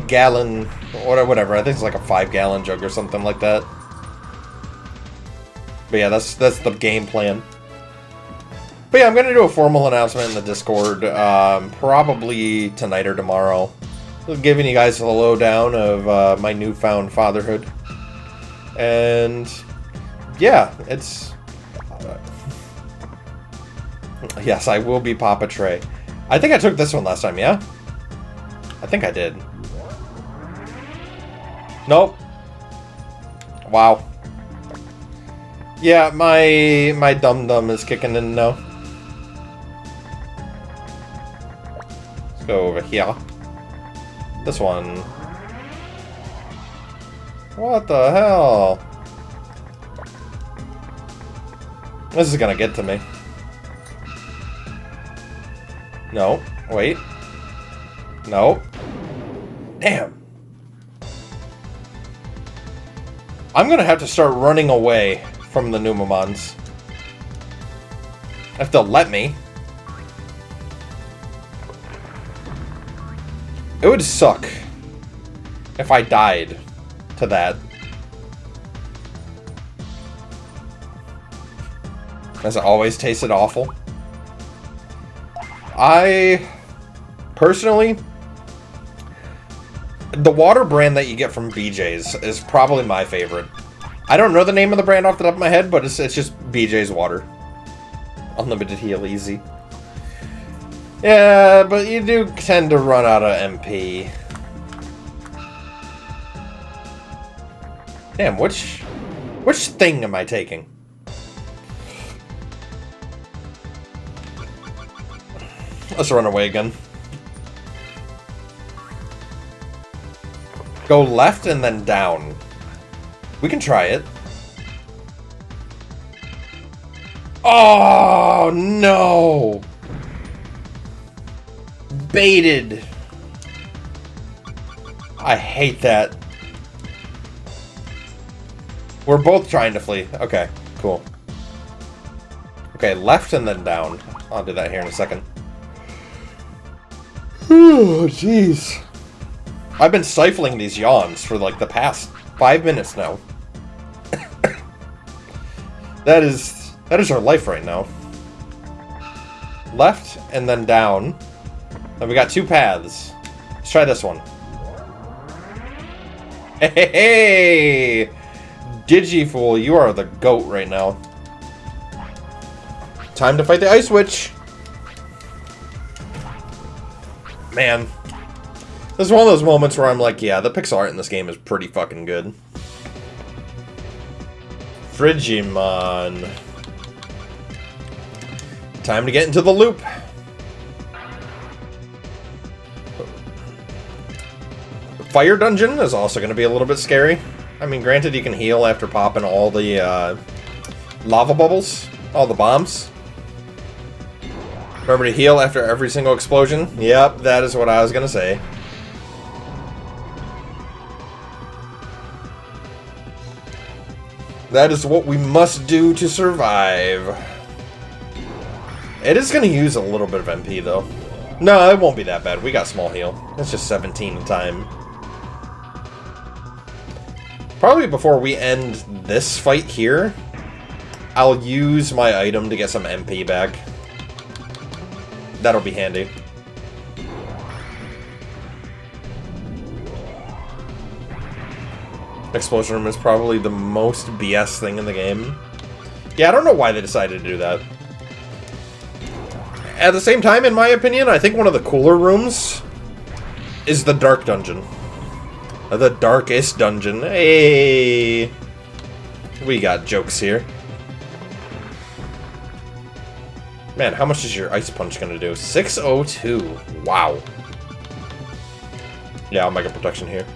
gallon, whatever. I think it's like a 5-gallon jug or something like that. But yeah, that's the game plan. But yeah, I'm gonna do a formal announcement in the Discord, probably tonight or tomorrow, giving you guys the lowdown of my newfound fatherhood. And yeah, it's yes, I will be Papa Trey. I think I took this one last time, yeah? I think I did. Nope. Wow. Yeah, my dum-dum is kicking in now. Let's go over here. This one. What the hell? This is gonna get to me. No. Wait. No. Damn. I'm gonna have to start running away from the Numamons. If they'll let me. It would suck if I died to that. As it always tasted awful. I personally, the water brand that you get from BJ's is probably my favorite. I don't know the name of the brand off the top of my head, but it's just BJ's water. Unlimited heal easy. Yeah, but you do tend to run out of MP. Damn, which thing am I taking? Let's run away again. Go left and then down. We can try it. Oh, no! Baited. I hate that. We're both trying to flee. Okay, cool. Okay, left and then down. I'll do that here in a second. Oh, jeez. I've been stifling these yawns for like the past 5 minutes now. That is our life right now. Left and then down. And we got 2 paths. Let's try this one. Hey! Digifool, you are the GOAT right now. Time to fight the Ice Witch. Man. This is one of those moments where I'm like, yeah, the pixel art in this game is pretty fucking good. Frigimon. Time to get into the loop. Fire Dungeon is also going to be a little bit scary. I mean, granted, you can heal after popping all the lava bubbles, all the bombs. Remember to heal after every single explosion? Yep, that is what I was going to say. That is what we must do to survive. It is going to use a little bit of MP, though. No, it won't be that bad. We got small heal. It's just 17 a time. Probably before we end this fight here, I'll use my item to get some MP back. That'll be handy. Explosion room is probably the most BS thing in the game. Yeah, I don't know why they decided to do that. At the same time, in my opinion, I think one of the cooler rooms is the dark dungeon. The darkest dungeon. Hey! We got jokes here. Man, how much is your Ice Punch gonna do? 602. Wow. Yeah, I'll Mega Protection here.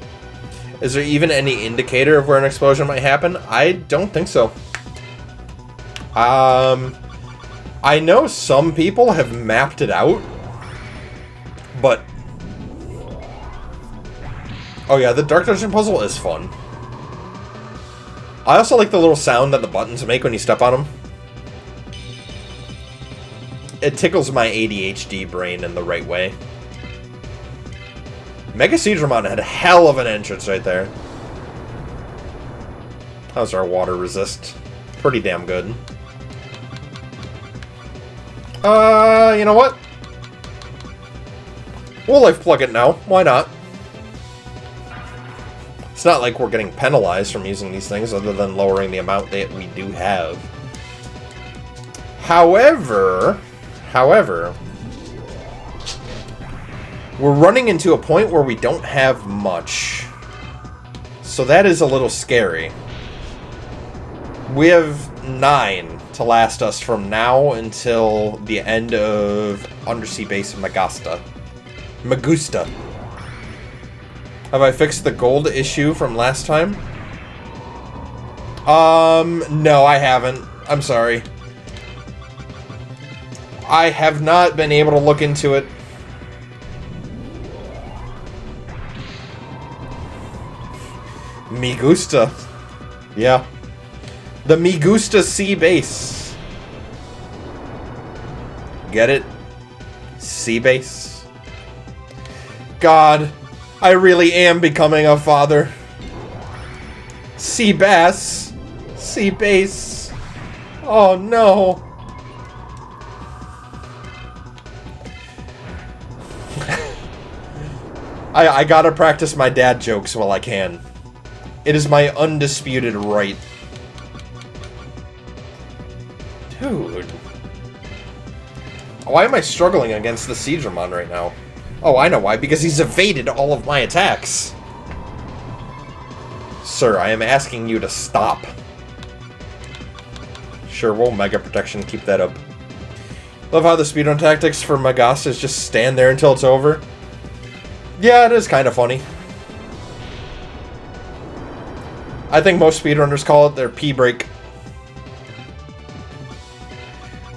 Is there even any indicator of where an explosion might happen? I don't think so. I know some people have mapped it out, but... Oh yeah, the Dark Dungeon puzzle is fun. I also like the little sound that the buttons make when you step on them. It tickles my ADHD brain in the right way. Mega Seedramon had a hell of an entrance right there. How's our water resist? Pretty damn good. You know what? We'll life plug it now. Why not? It's not like we're getting penalized from using these things other than lowering the amount that we do have. However, we're running into a point where we don't have much. So that is a little scary. We have 9 to last us from now until the end of Undersea Base Magusta. Have I fixed the gold issue from last time? No, I haven't. I'm sorry. I have not been able to look into it. Me gusta. Yeah. The Me Gusta Sea Base. Get it? Sea Base. God, I really am becoming a father. Sea Bass. Sea Base. Oh no. I gotta practice my dad jokes while I can. It is my undisputed right. Dude. Why am I struggling against the Seedramon right now? Oh, I know why. Because he's evaded all of my attacks. Sir, I am asking you to stop. Sure, we'll Mega Protection. Keep that up. Love how the speedrun tactics for Magasta is just stand there until it's over. Yeah, it is kind of funny. I think most speedrunners call it their pee break.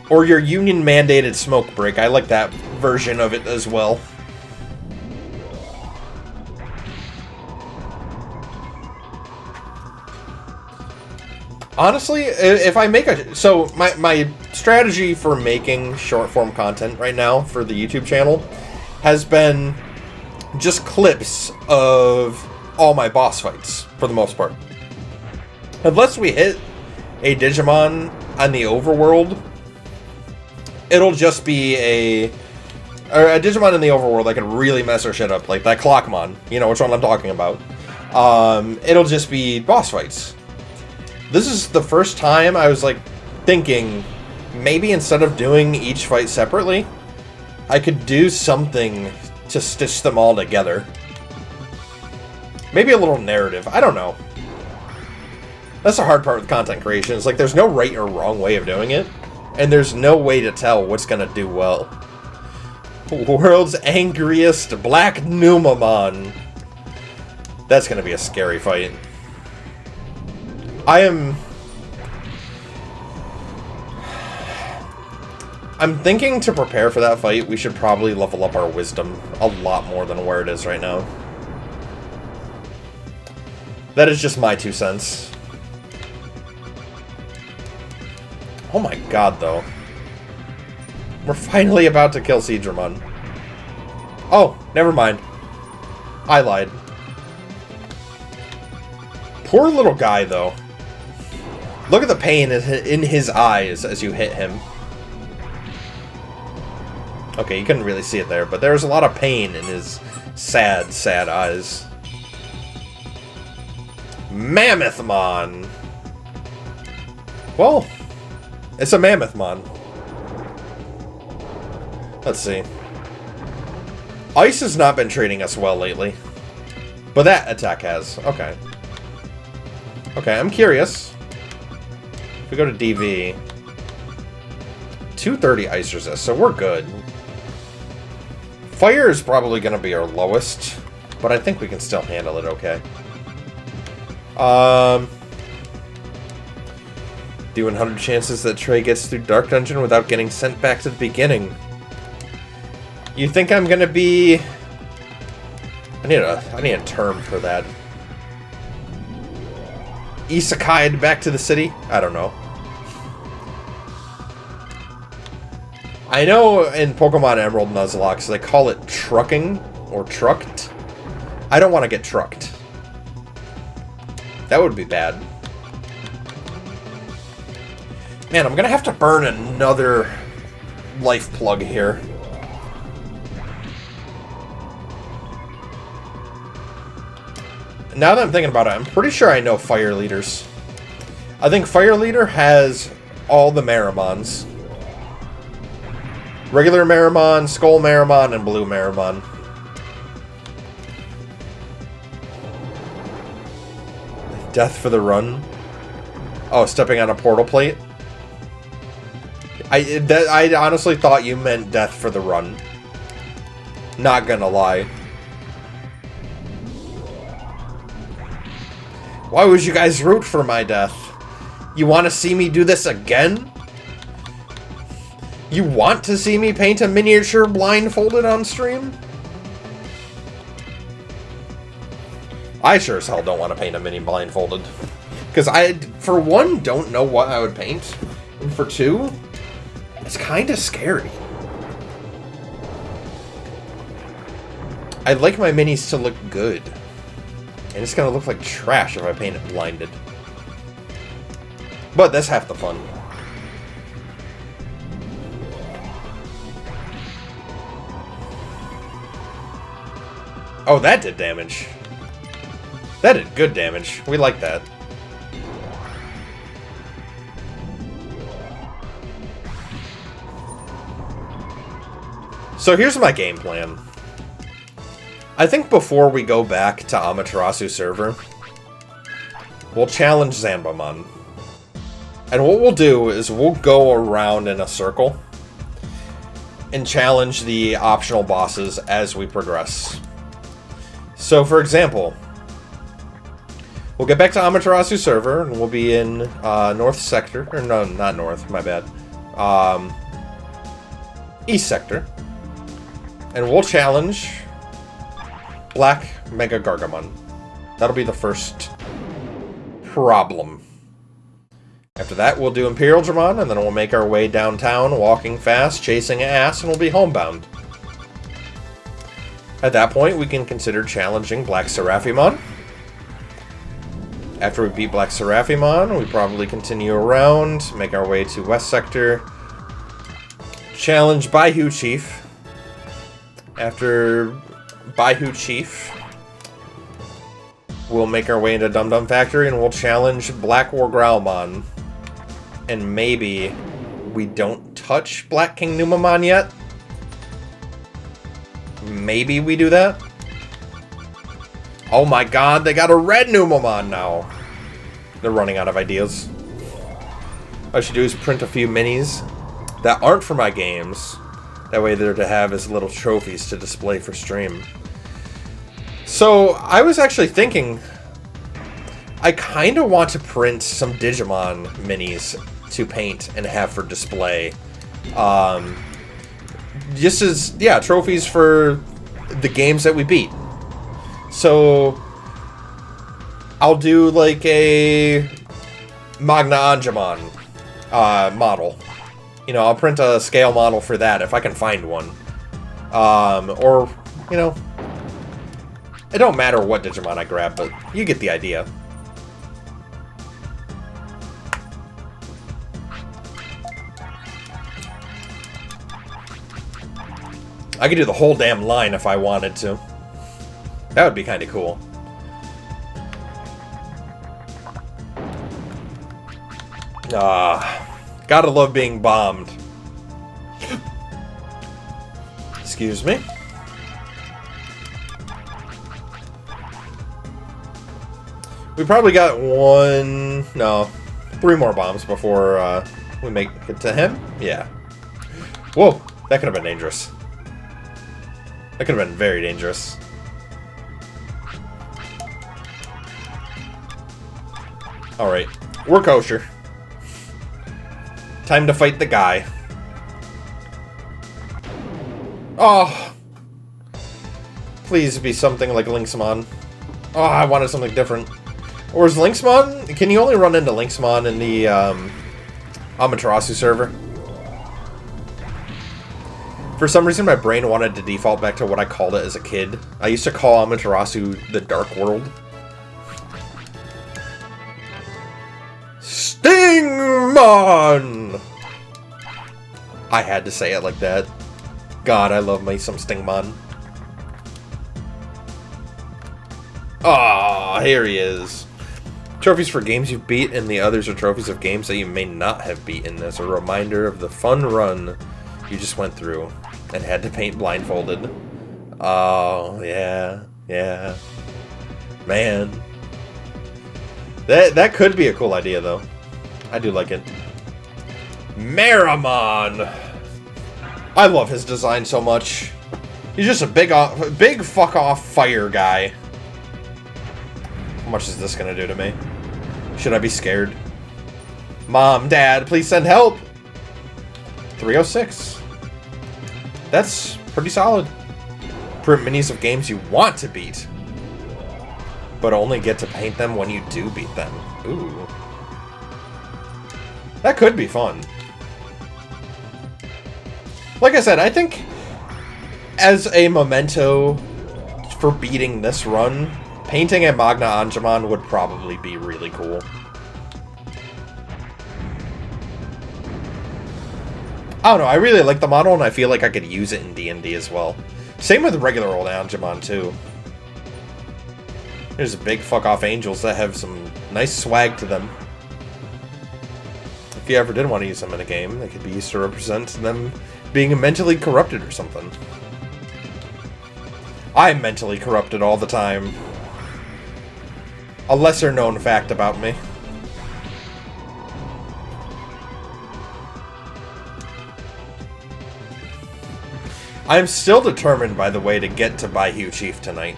Or your union-mandated smoke break. I like that version of it as well. Honestly, if I make a... So, my strategy for making short-form content right now for the YouTube channel has been just clips of all my boss fights, for the most part. Unless we hit a Digimon on the overworld, it'll just be a Digimon in the overworld that can really mess our shit up, like that Clockmon, you know which one I'm talking about. It'll just be boss fights. This is the first time I was like thinking, maybe instead of doing each fight separately, I could do something to stitch them all together. Maybe a little narrative, I don't know. That's the hard part with content creation, is like there's no right or wrong way of doing it. And there's no way to tell what's gonna do well. World's angriest Black Numamon. That's gonna be a scary fight. I'm thinking to prepare for that fight, we should probably level up our wisdom a lot more than where it is right now. That is just my 2 cents. Oh my god, though. We're finally about to kill Seedramon. Oh, never mind. I lied. Poor little guy, though. Look at the pain in his eyes as you hit him. Okay, you couldn't really see it there, but there's a lot of pain in his sad, sad eyes. Mammothmon! Well... it's a Mammothmon. Let's see. Ice has not been treating us well lately. But that attack has. Okay. Okay, I'm curious. If we go to DV... 230 ice resist, so we're good. Fire is probably going to be our lowest, but I think we can still handle it okay. The 100 chances that Trey gets through Dark Dungeon without getting sent back to the beginning. You think I'm gonna be... I need a term for that. Isekai'd back to the city? I don't know. I know in Pokemon Emerald and Nuzlocke they call it trucking or trucked. I don't want to get trucked. That would be bad. Man, I'm gonna have to burn another life plug here. Now that I'm thinking about it, I'm pretty sure I know Fire Leaders. I think Fire Leader has all the Marimons. Regular Marimon, Skull Marimon, and Blue Marimon. Death for the run. Oh, stepping on a portal plate? I honestly thought you meant death for the run. Not gonna lie. Why would you guys root for my death? You want to see me do this again? You want to see me paint a miniature blindfolded on stream? I sure as hell don't want to paint a mini blindfolded. Because I, for one, don't know what I would paint. And for two, it's kind of scary. I'd like my minis to look good. And it's gonna look like trash if I paint it blinded. But that's half the fun. Oh, that did damage. That did good damage. We like that. So here's my game plan. I think before we go back to Amaterasu server, we'll challenge Zambamon. And what we'll do is we'll go around in a circle and challenge the optional bosses as we progress. So for example, we'll get back to Amaterasu server and we'll be in North Sector, or no, not North, my bad. East Sector. And we'll challenge Black Mega Gargamon. That'll be the first problem. After that, we'll do Imperial Dramon, and then we'll make our way downtown, walking fast, chasing ass, and we'll be homebound. At that point, we can consider challenging Black Seraphimon. After we beat Black Seraphimon, we probably continue around, make our way to West Sector, challenge Baihu Chief. After Baihu Chief, we'll make our way into Dum Dum Factory and we'll challenge Black War Growlmon. And maybe we don't touch Black King Numamon yet. Maybe we do that. Oh my god, they got a red Numamon now. They're running out of ideas. What I should do is print a few minis that aren't for my games. That way they're to have as little trophies to display for stream. So, I was actually thinking, I kind of want to print some Digimon minis to paint and have for display. Just as, yeah, trophies for the games that we beat. So, I'll do like a Magna Angemon model. You know, I'll print a scale model for that if I can find one. Or, you know, it don't matter what Digimon I grab, but you get the idea. I could do the whole damn line if I wanted to. That would be kind of cool. Gotta love being bombed. Excuse me. We probably got three more bombs before we make it to him. Yeah. Whoa, that could have been dangerous. That could have been very dangerous. Alright, we're kosher. Time to fight the guy. Oh! Please be something like Lynxmon. Oh, I wanted something different. Or is Lynxmon? Can you only run into Lynxmon in the Amaterasu server? For some reason, my brain wanted to default back to what I called it as a kid. I used to call Amaterasu the Dark World. Stingmon! I had to say it like that. God, I love me some Stingmon. Ah, here he is. Trophies for games you've beat, and the others are trophies of games that you may not have beaten as a reminder of the fun run you just went through and had to paint blindfolded. Oh, yeah. Man. That could be a cool idea, though. I do like it. Meramon! I love his design so much. He's just a big fuck-off fire guy. How much is this gonna do to me? Should I be scared? Mom, Dad, please send help! 306. That's pretty solid. Print minis of games you want to beat, but only get to paint them when you do beat them. Ooh. That could be fun. Like I said, I think as a memento for beating this run, painting a Magna Angemon would probably be really cool. I don't know, I really like the model, and I feel like I could use it in D&D as well. Same with regular old Angemon, too. There's big fuck-off angels that have some nice swag to them. If you ever did want to use them in a game, they could be used to represent them being mentally corrupted or something. I'm mentally corrupted all the time. A lesser-known fact about me. I'm still determined, by the way, to get to Baihu Chief tonight.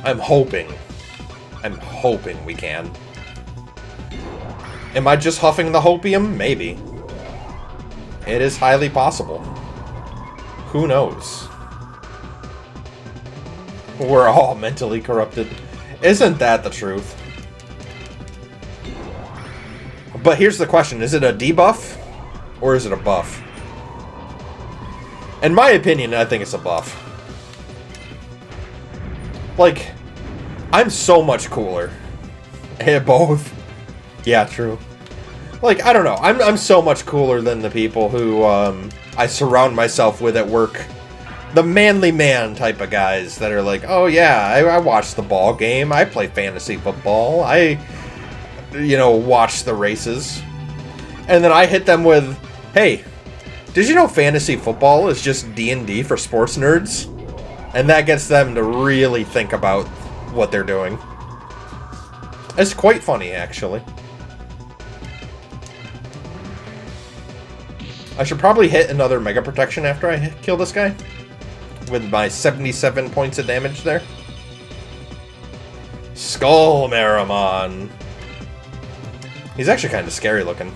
I'm hoping we can. Am I just huffing the hopium? Maybe. It is highly possible. Who knows? We're all mentally corrupted. Isn't that the truth? But here's the question. Is it a debuff? Or is it a buff? In my opinion, I think it's a buff. Like, I'm so much cooler. Both. Yeah, true. Like, I don't know. I'm so much cooler than the people who I surround myself with at work. The manly man type of guys that are like, oh yeah, I watch the ball game. I play fantasy football. I, watch the races. And then I hit them with, hey, did you know fantasy football is just D&D for sports nerds? And that gets them to really think about what they're doing. It's quite funny, actually. I should probably hit another Mega Protection after I kill this guy. With my 77 points of damage there. Skull Meramon. He's actually kind of scary looking.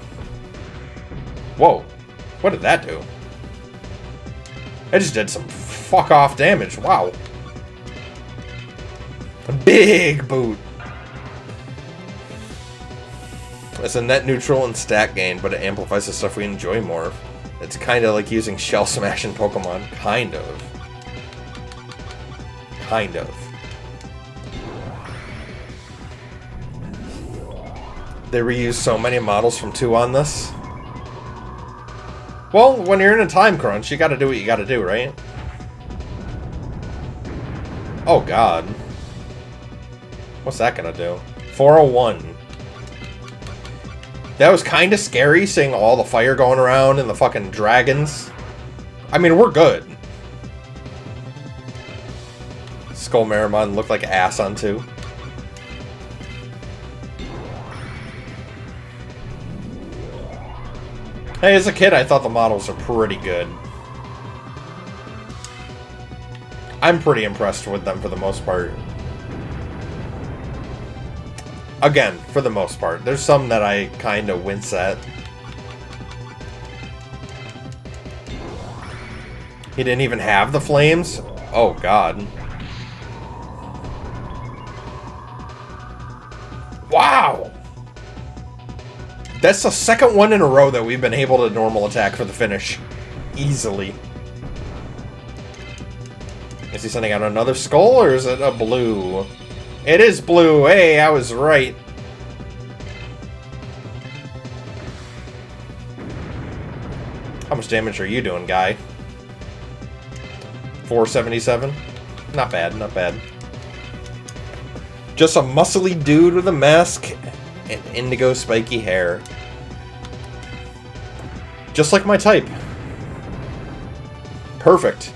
Whoa. What did that do? I just did some fuck-off damage. Wow. A big boot. It's a net neutral and stat gain, but it amplifies the stuff we enjoy more. It's kind of like using Shell Smash in Pokemon. Kind of. Kind of. They reused so many models from 2 on this. Well, when you're in a time crunch, you gotta do what you gotta do, right? Oh, God. What's that gonna do? 401. That was kind of scary, seeing all the fire going around and the fucking dragons. I mean, we're good. Skull Meramon looked like ass on 2. Hey, as a kid, I thought the models are pretty good. I'm pretty impressed with them for the most part. Again, for the most part. There's some that I kind of wince at. He didn't even have the flames? Oh, God. Wow! That's the second one in a row that we've been able to normal attack for the finish. Easily. Is he sending out another skull, or is it a blue? It is blue! Hey, I was right. How much damage are you doing, guy? 477? Not bad, not bad. Just a muscly dude with a mask and indigo spiky hair. Just like my type. Perfect.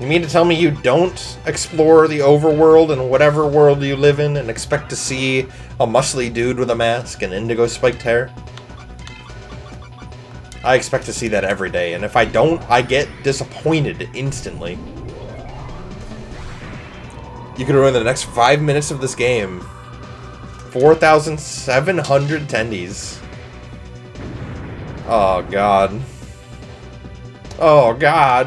You mean to tell me you don't explore the overworld in whatever world you live in and expect to see a muscly dude with a mask and indigo spiked hair? I expect to see that every day, and if I don't, I get disappointed instantly. You could ruin the next 5 minutes of this game. 4,700 tendies. Oh, God. Oh, God.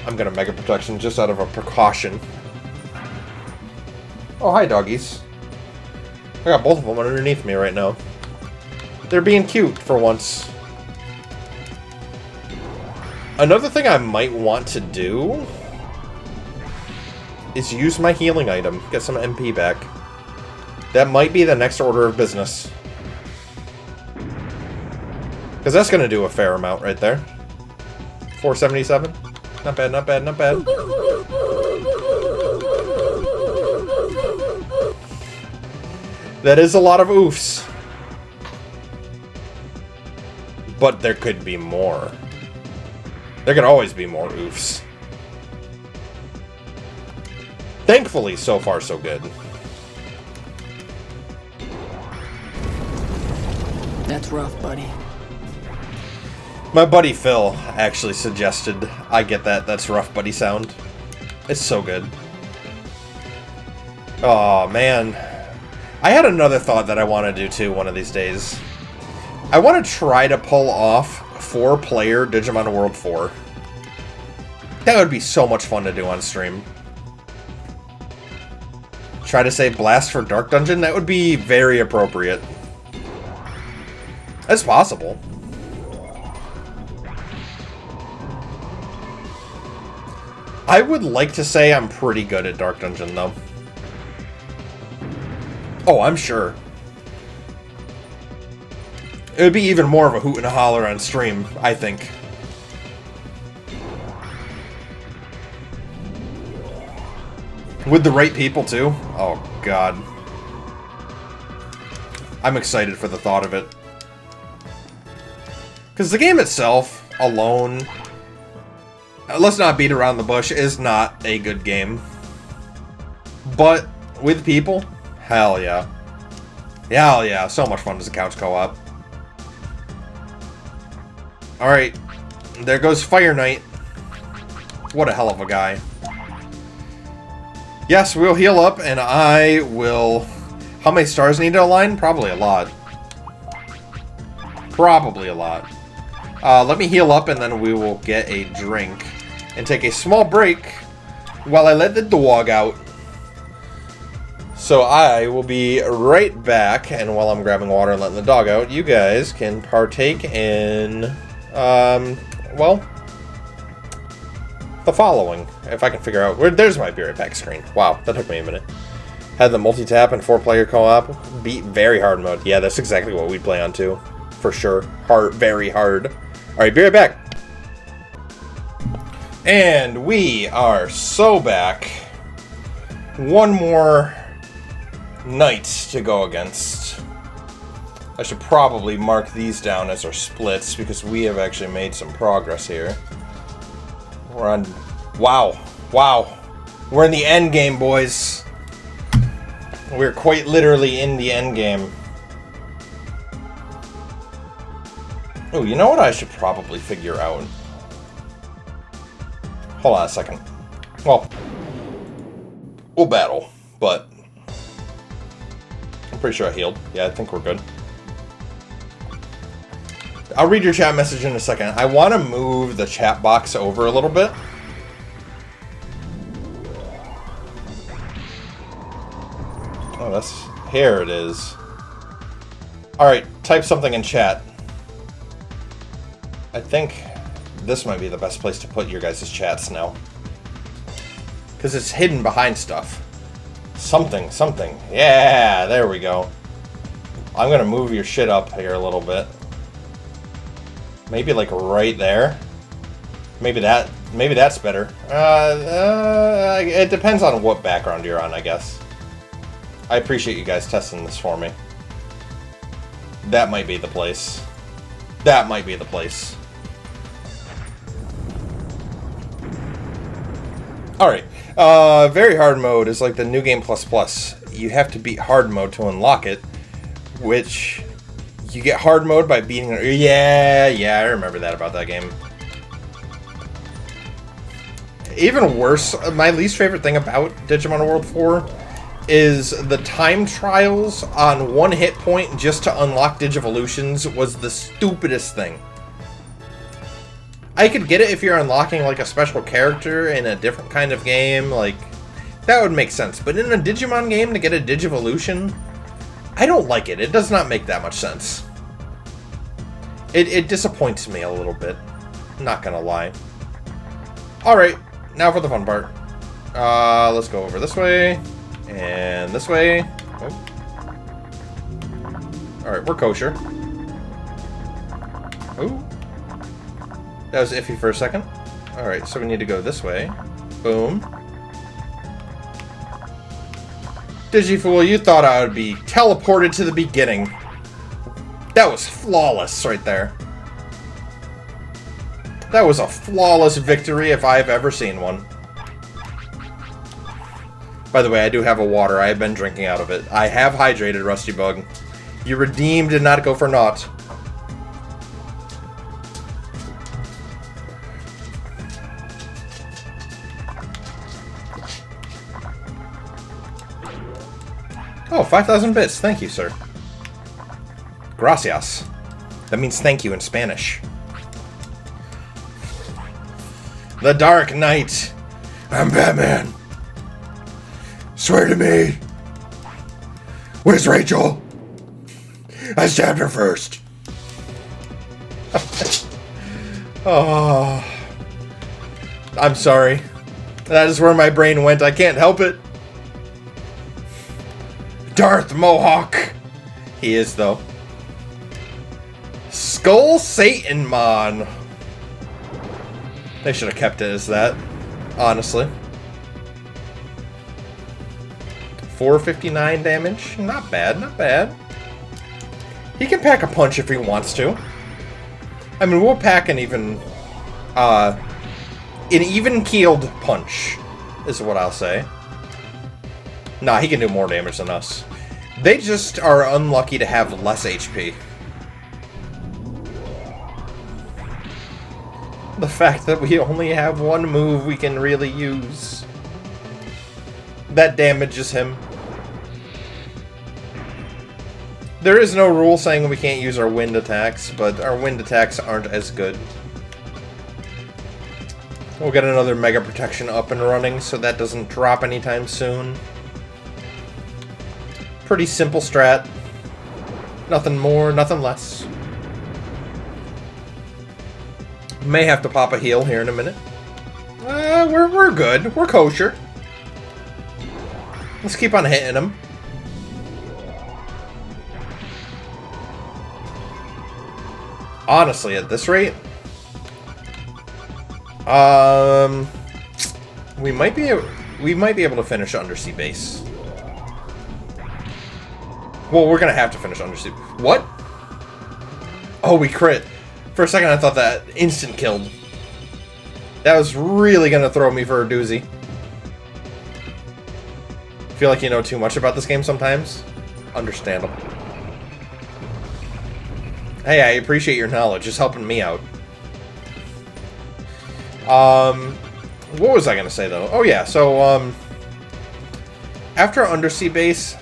I'm gonna Mega Protection just out of a precaution. Oh, hi, doggies. I got both of them underneath me right now. They're being cute for once. Another thing I might want to do is use my healing item. Get some MP back. That might be the next order of business. Because that's going to do a fair amount right there. 477. Not bad, not bad, not bad. That is a lot of oofs. But there could be more. There could always be more oofs. Thankfully, so far so good. That's rough, buddy. My buddy Phil actually suggested I get that's rough buddy sound. It's so good. Oh man. I had another thought that I want to do too one of these days. I want to try to pull off 4-player Digimon World 4. That would be so much fun to do on stream. Try to say Blast for Dark Dungeon? That would be very appropriate. That's possible. I would like to say I'm pretty good at Dark Dungeon, though. Oh, I'm sure. It would be even more of a hoot and a holler on stream, I think. With the right people, too? Oh, God. I'm excited for the thought of it. Because the game itself, alone, let's not beat around the bush, is not a good game. But with people, hell yeah. Hell yeah, so much fun as a couch co-op. Alright, there goes Fire Knight. What a hell of a guy. Yes, we'll heal up, and I will... How many stars need to align? Probably a lot. Probably a lot. Let me heal up, and then we will get a drink. And take a small break while I let the dog out. So I will be right back, and while I'm grabbing water and letting the dog out, you guys can partake in... well, the following. If I can figure out there's my Be Right Back screen. Wow, that took me a minute. Had the multi-tap and 4-player co-op. Beat very hard mode. Yeah, that's exactly what we'd play on too. For sure. Hard, very hard. Alright, be right back. And we are so back. One more knight to go against. I should probably mark these down as our splits, because we have actually made some progress here. We're on... Wow. Wow. We're in the end game, boys. We're quite literally in the end game. Oh, you know what I should probably figure out? Hold on a second. Well, we'll battle, but I'm pretty sure I healed. Yeah, I think we're good. I'll read your chat message in a second. I want to move the chat box over a little bit. Oh, that's... Here it is. Alright, type something in chat. I think this might be the best place to put your guys' chats now. Because it's hidden behind stuff. Something. Yeah, there we go. I'm going to move your shit up here a little bit. Maybe like right there. Maybe that's better. It depends on what background you're on, I guess. I appreciate you guys testing this for me. That might be the place. That might be the place. Alright. Very hard mode is like the New Game Plus Plus. You have to beat hard mode to unlock it, which... You get hard mode by beating... Yeah, I remember that about that game. Even worse, my least favorite thing about Digimon World 4 is the time trials on 1 hit point just to unlock Digivolutions was the stupidest thing. I could get it if you're unlocking like a special character in a different kind of game, like that would make sense. But in a Digimon game to get a Digivolution, I don't like it. It does not make that much sense. It disappoints me a little bit. Not gonna lie. Alright, now for the fun part. Let's go over this way. And this way. Oh. Alright, we're kosher. Oh. That was iffy for a second. Alright, so we need to go this way. Boom. Digifool, you thought I would be teleported to the beginning. That was flawless right there. That was a flawless victory if I've ever seen one. By the way, I do have a water. I have been drinking out of it. I have hydrated, Rusty Bug. Your redeem did not go for naught. Oh, 5,000 bits. Thank you, sir. Gracias. That means thank you in Spanish. The Dark Knight. I'm Batman. Swear to me. Where's Rachel? I stabbed her first. Oh. I'm sorry. That is where my brain went. I can't help it. Darth Mohawk. He is, though. Skull Satanmon. They should have kept it as that, honestly. 459 damage. Not bad, not bad. He can pack a punch if he wants to. I mean, we'll pack an even-keeled punch, is what I'll say. Nah, he can do more damage than us. They just are unlucky to have less HP. The fact that we only have one move we can really use. That damages him. There is no rule saying we can't use our wind attacks, but our wind attacks aren't as good. We'll get another Mega Protection up and running, so that doesn't drop anytime soon. Pretty simple strat. Nothing more, nothing less. May have to pop a heal here in a minute. We're good. We're kosher. Let's keep on hitting him. Honestly, at this rate, we might be able to finish Undersea Base. Well, we're gonna have to finish Undersea. What? Oh, we crit. For a second, I thought that instant killed. That was really gonna throw me for a doozy. Feel like you know too much about this game sometimes? Understandable. Hey, I appreciate your knowledge. Just helping me out. What was I gonna say, though? Oh, yeah, so, after Undersea Base,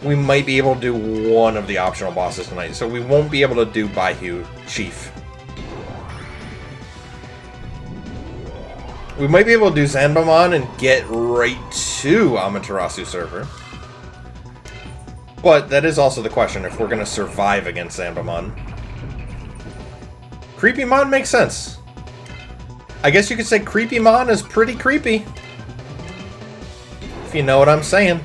we might be able to do one of the optional bosses tonight. So we won't be able to do Baihu Chief. We might be able to do Zanbamon and get right to Amaterasu server. But that is also the question, if we're going to survive against Zanbamon. Creepymon makes sense. I guess you could say Creepymon is pretty creepy. If you know what I'm saying.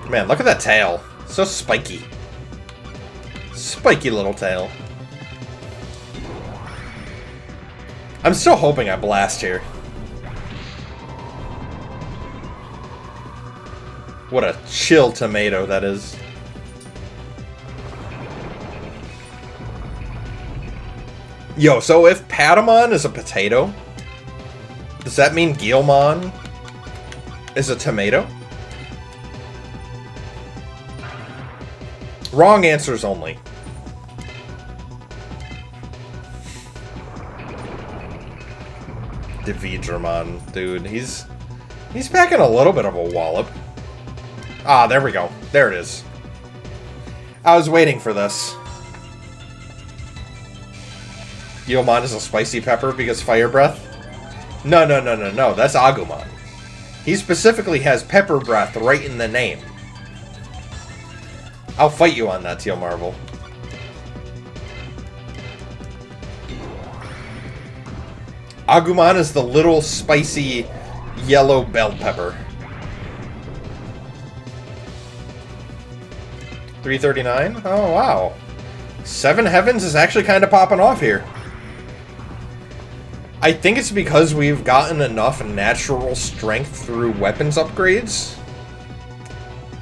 Man, look at that tail. So spiky. Spiky little tail. I'm still hoping I blast here. What a chill tomato that is. Yo, so if Patamon is a potato, does that mean Guilmon is a tomato? Wrong answers only. Devidramon, dude, he's packing a little bit of a wallop. Ah, there we go. There it is. I was waiting for this. Guilmon is a spicy pepper because fire breath? No, no, no, no, no. That's Agumon. He specifically has pepper breath right in the name. I'll fight you on that, Teal Marvel. Agumon is the little spicy yellow bell pepper. 339? Oh, wow. Seven Heavens is actually kind of popping off here. I think it's because we've gotten enough natural strength through weapons upgrades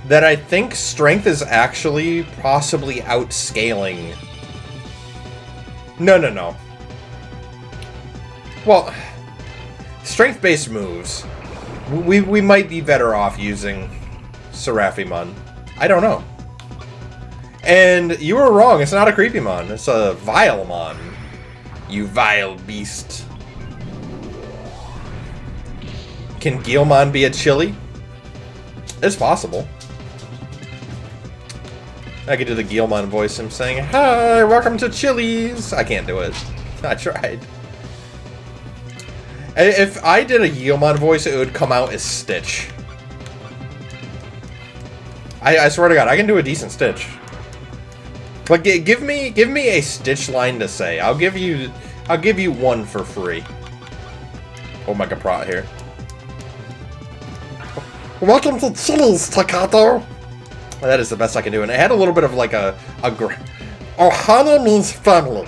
that I think strength is actually possibly outscaling. No, no, no. Well, strength-based moves. We might be better off using Seraphimon. I don't know. And you were wrong. It's not a Creepymon. It's a Vilemon. You vile beast. Can Guilmon be a chili? It's possible. I could do the Guilmon voice. I'm saying, "Hi, welcome to Chili's." I can't do it. I tried. If I did a Guilmon voice, it would come out as Stitch. I swear to God, I can do a decent Stitch. But give me a Stitch line to say. I'll give you one for free. Oh my God, here. Welcome to Chili's, Takato. Well, that is the best I can do, and it had a little bit of like Ohana means family,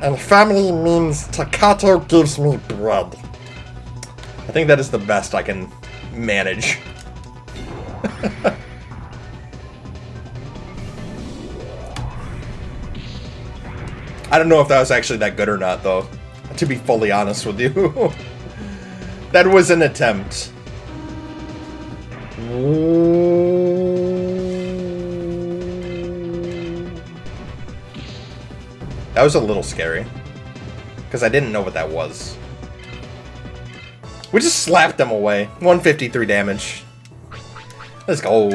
and family means Takato gives me bread. I think that is the best I can manage. I don't know if that was actually that good or not, though, to be fully honest with you. That was an attempt. That was a little scary, because I didn't know what that was. We just slapped them away. 153 damage. Let's go.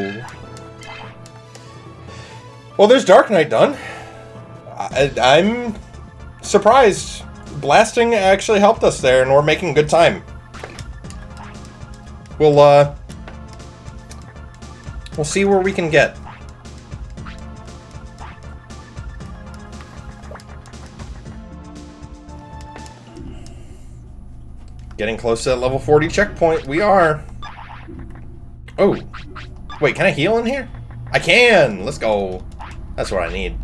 Well, there's Dark Knight done. I'm surprised. Blasting actually helped us there, and we're making good time. We'll see where we can get. Getting close to that level 40 checkpoint. We are. Oh. Wait, can I heal in here? I can! Let's go. That's what I need.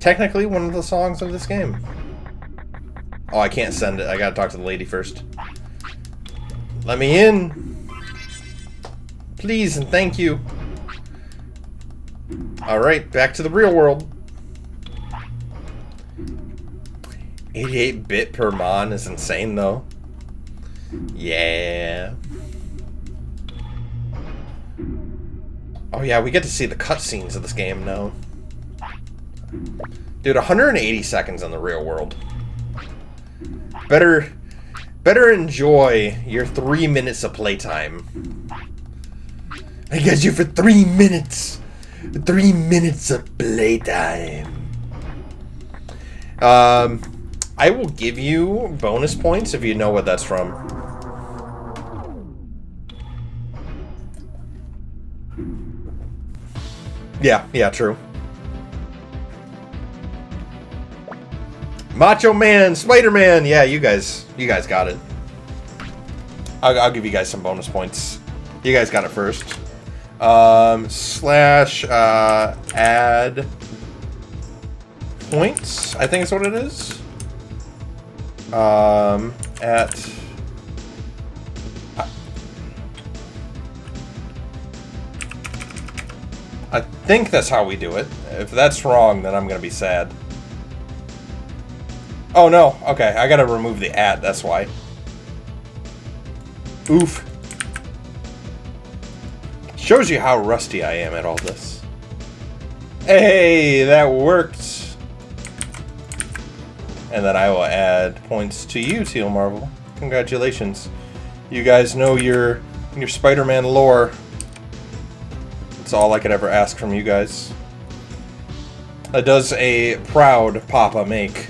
Technically one of the songs of this game. Oh, I can't send it. I gotta talk to the lady first. Let me in. Please and thank you. Alright, back to the real world. 88-bit per mon is insane, though. Yeah. Oh yeah, we get to see the cutscenes of this game now. Dude, 180 seconds in the real world. Better enjoy your 3 minutes of playtime. I got you for 3 minutes. 3 minutes of playtime. I will give you bonus points if you know what that's from. Yeah, true. Macho Man, Spider-Man. Yeah, you guys got it. I'll give you guys some bonus points. You guys got it first. Slash add points, I think is what it is. I think that's how we do it. If that's wrong, then I'm gonna be sad. Oh no, okay, I gotta remove the at, that's why. Oof. Shows you how rusty I am at all this. Hey, that worked. And then I will add points to you, Teal Marvel. Congratulations. You guys know your Spider-Man lore. That's all I could ever ask from you guys. That does a proud papa make.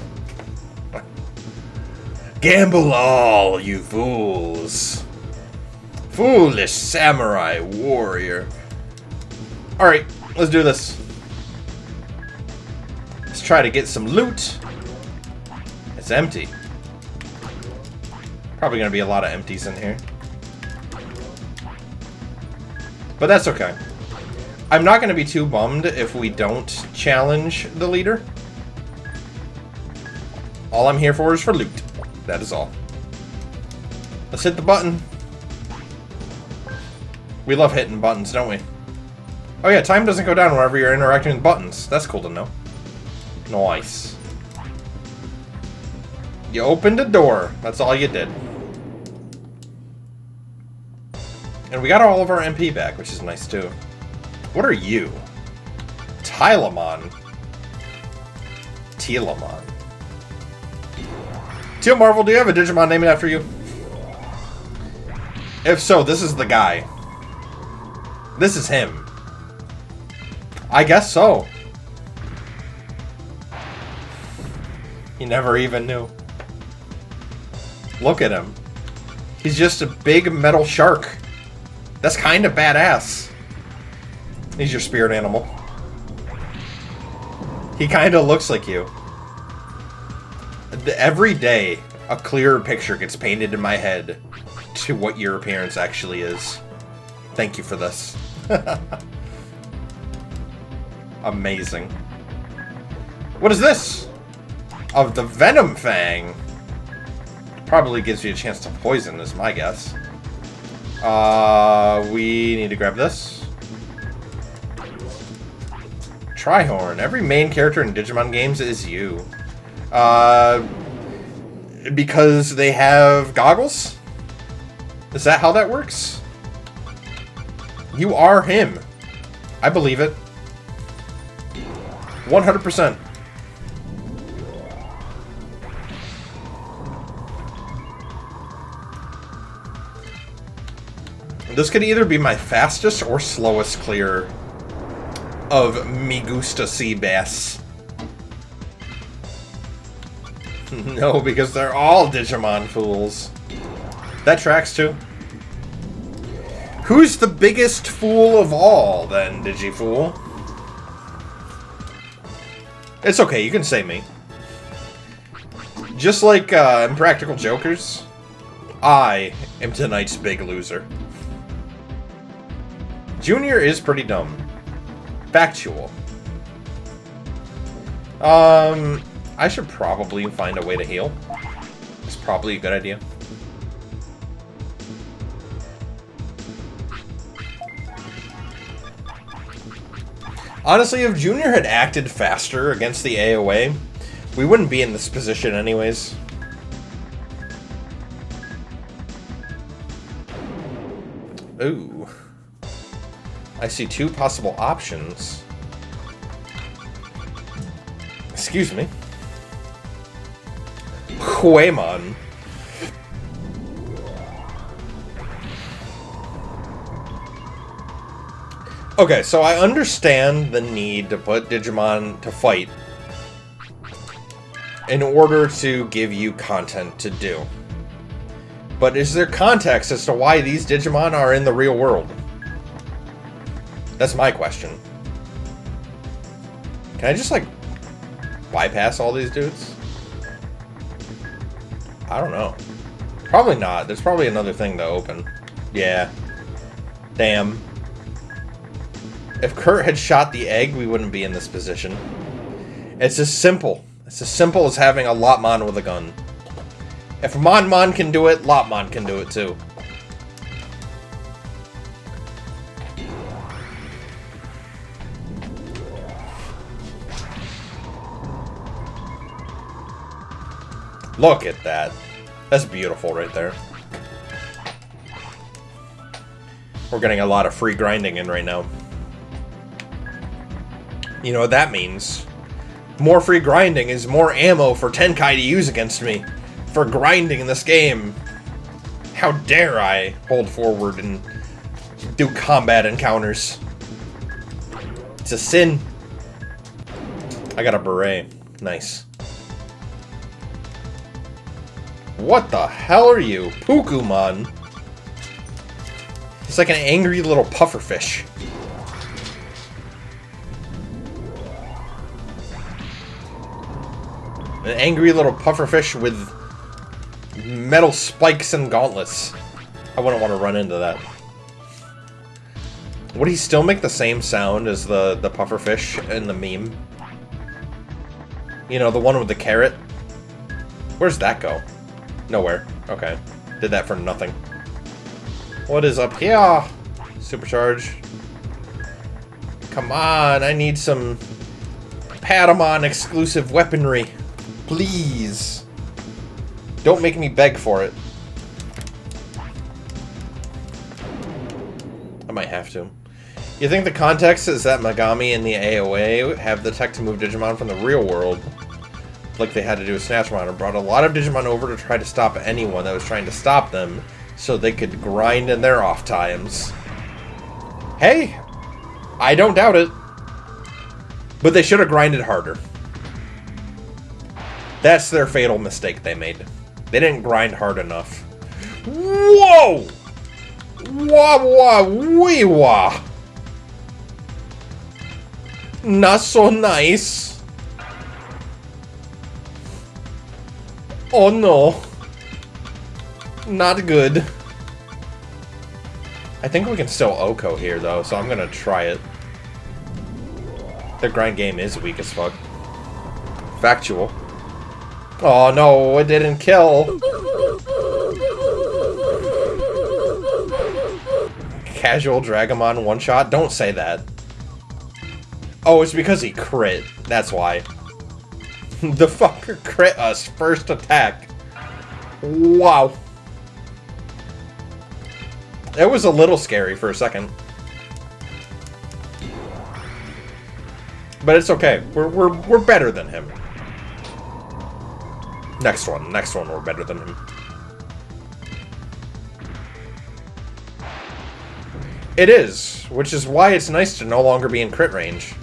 Gamble all, you fools. Foolish samurai warrior. Alright, let's do this. Let's try to get some loot. It's empty. Probably gonna be a lot of empties in here. But that's okay. I'm not gonna be too bummed if we don't challenge the leader. All I'm here for is for loot. That is all. Let's hit the button. We love hitting buttons, don't we? Oh yeah, time doesn't go down whenever you're interacting with buttons. That's cool to know. Nice. You opened a door. That's all you did. And we got all of our MP back, which is nice too. What are you? Tylamon. Telamon. Teal Marvel, do you have a Digimon named after you? If so, this is the guy. This is him. I guess so. He never even knew. Look at him. He's just a big metal shark. That's kind of badass. He's your spirit animal. He kind of looks like you. Every day, a clearer picture gets painted in my head to what your appearance actually is. Thank you for this. Amazing. What is this? Of the Venom Fang. Probably gives you a chance to poison, is my guess. We need to grab this. Trihorn. Every main character in Digimon games is you. Because they have goggles? Is that how that works? You are him. I believe it. 100%. This could either be my fastest or slowest clear of Me Gusta Sea Bass. No, because they're all Digimon fools. That tracks too. Who's the biggest fool of all, then, Digifool? It's okay, you can say me. Just like Impractical Jokers, I am tonight's big loser. Junior is pretty dumb. Factual. I should probably find a way to heal. It's probably a good idea. Honestly, if Junior had acted faster against the AoA, We wouldn't be in this position anyways. Ooh. I see two possible options. Excuse me. Huemon. Okay, so I understand the need to put Digimon to fight in order to give you content to do. But is there context as to why these Digimon are in the real world? That's my question. Can I just, like, bypass all these dudes? I don't know. Probably not. There's probably another thing to open. Yeah. Damn. If Kurt had shot the egg, we wouldn't be in this position. It's as simple. It's as simple as having a Lopmon with a gun. If Monmon can do it, Lopmon can do it too. Look at that. That's beautiful right there. We're getting a lot of free grinding in right now. You know what that means? More free grinding is more ammo for Tenkai to use against me. For grinding in this game. How dare I hold forward and do combat encounters. It's a sin. I got a beret. Nice. What the hell are you? Pukumon. It's like an angry little pufferfish. An angry little pufferfish with metal spikes and gauntlets. I wouldn't want to run into that. Would he still make the same sound as the pufferfish in the meme? You know, the one with the carrot? Where's that go? Nowhere. Okay. Did that for nothing. What is up here? Supercharge. Come on, I need some Patamon exclusive weaponry. Please. Don't make me beg for it. I might have to. You think the context is that Megami and the AOA have the tech to move Digimon from the real world, like they had to do with Snatchmon, and brought a lot of Digimon over to try to stop anyone that was trying to stop them, so they could grind in their off times. Hey! I don't doubt it. But they should have grinded harder. That's their fatal mistake they made. They didn't grind hard enough. Whoa! Wah wah wee wah! Not so nice. Oh no. Not good. I think we can still Oko here though, so I'm gonna try it. The grind game is weak as fuck. Factual. Oh no, it didn't kill. Casual Dragamon one shot? Don't say that. Oh, it's because he crit. That's why. The fucker crit us first attack. Wow. It was a little scary for a second. But it's okay. We're better than him. Next one we're better than him. It is, which is why it's nice to no longer be in crit range.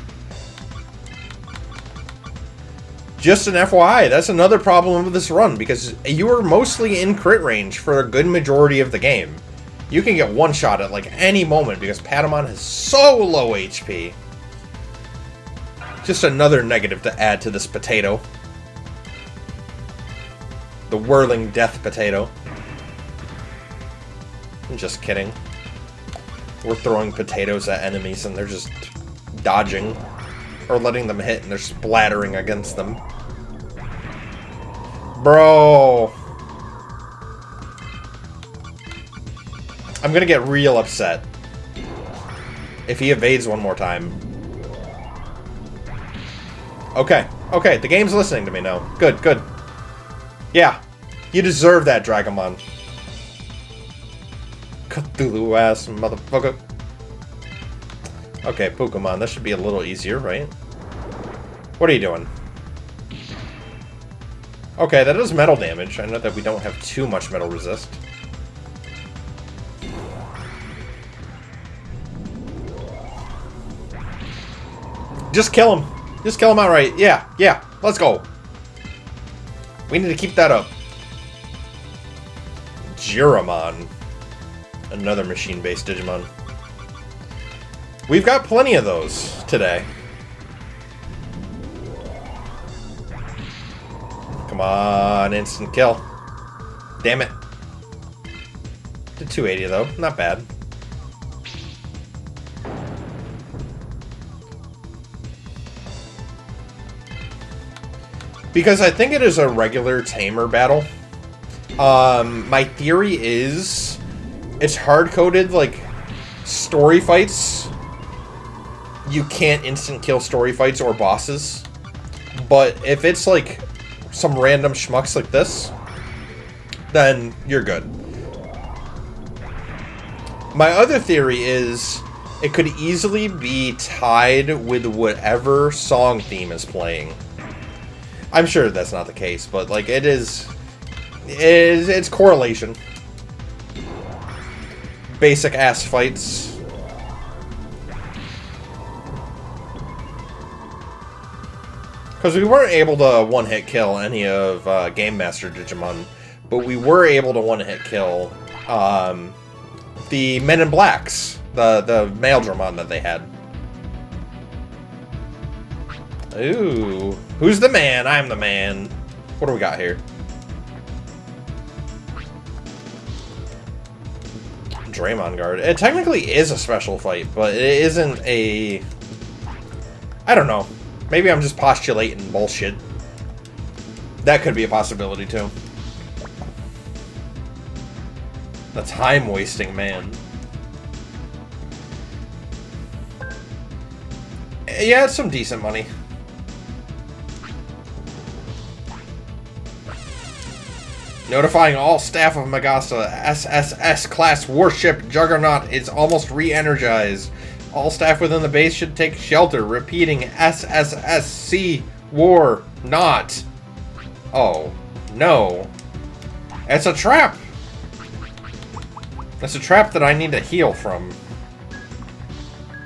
Just an FYI, that's another problem with this run, because you are mostly in crit range for a good majority of the game. You can get one shot at like any moment because Patamon has so low HP. Just another negative to add to this potato. The whirling death potato. I'm just kidding. We're throwing potatoes at enemies and they're just dodging. Or letting them hit and they're splattering against them. Bro. I'm gonna get real upset if he evades one more time. Okay, Okay, the game's listening to me now. Good, good. Yeah, you deserve that, Dragamon. Cthulhu ass motherfucker. Okay, Pokemon, that should be a little easier, right? What are you doing? Okay, that does metal damage. I know that we don't have too much metal resist. Just kill him. Just kill him outright. Yeah, yeah. Let's go. We need to keep that up. Jiramon. Another machine-based Digimon. We've got plenty of those today. Come on, instant kill. Damn it. Did 280 though. Not bad. Because I think it is a regular tamer battle. My theory is it's hard-coded, like, story fights. You can't instant kill story fights or bosses. But if it's, like, some random schmucks like this, then you're good. My other theory is it could easily be tied with whatever song theme is playing. I'm sure that's not the case, but like it's correlation. Basic ass fights. Because we weren't able to one-hit kill any of Game Master Digimon, but we were able to one-hit kill the Men in Blacks, the male Dramon that they had. Ooh. Who's the man? I'm the man. What do we got here? Draymond Guard. It technically is a special fight, but it isn't a... I don't know. Maybe I'm just postulating bullshit. That could be a possibility, too. The time-wasting man. Yeah, it's some decent money. Notifying all staff of Megasa, SSS class warship Juggernaut is almost re-energized. All staff within the base should take shelter. Repeating, SSSC war not. Oh, no. It's a trap. It's a trap that I need to heal from.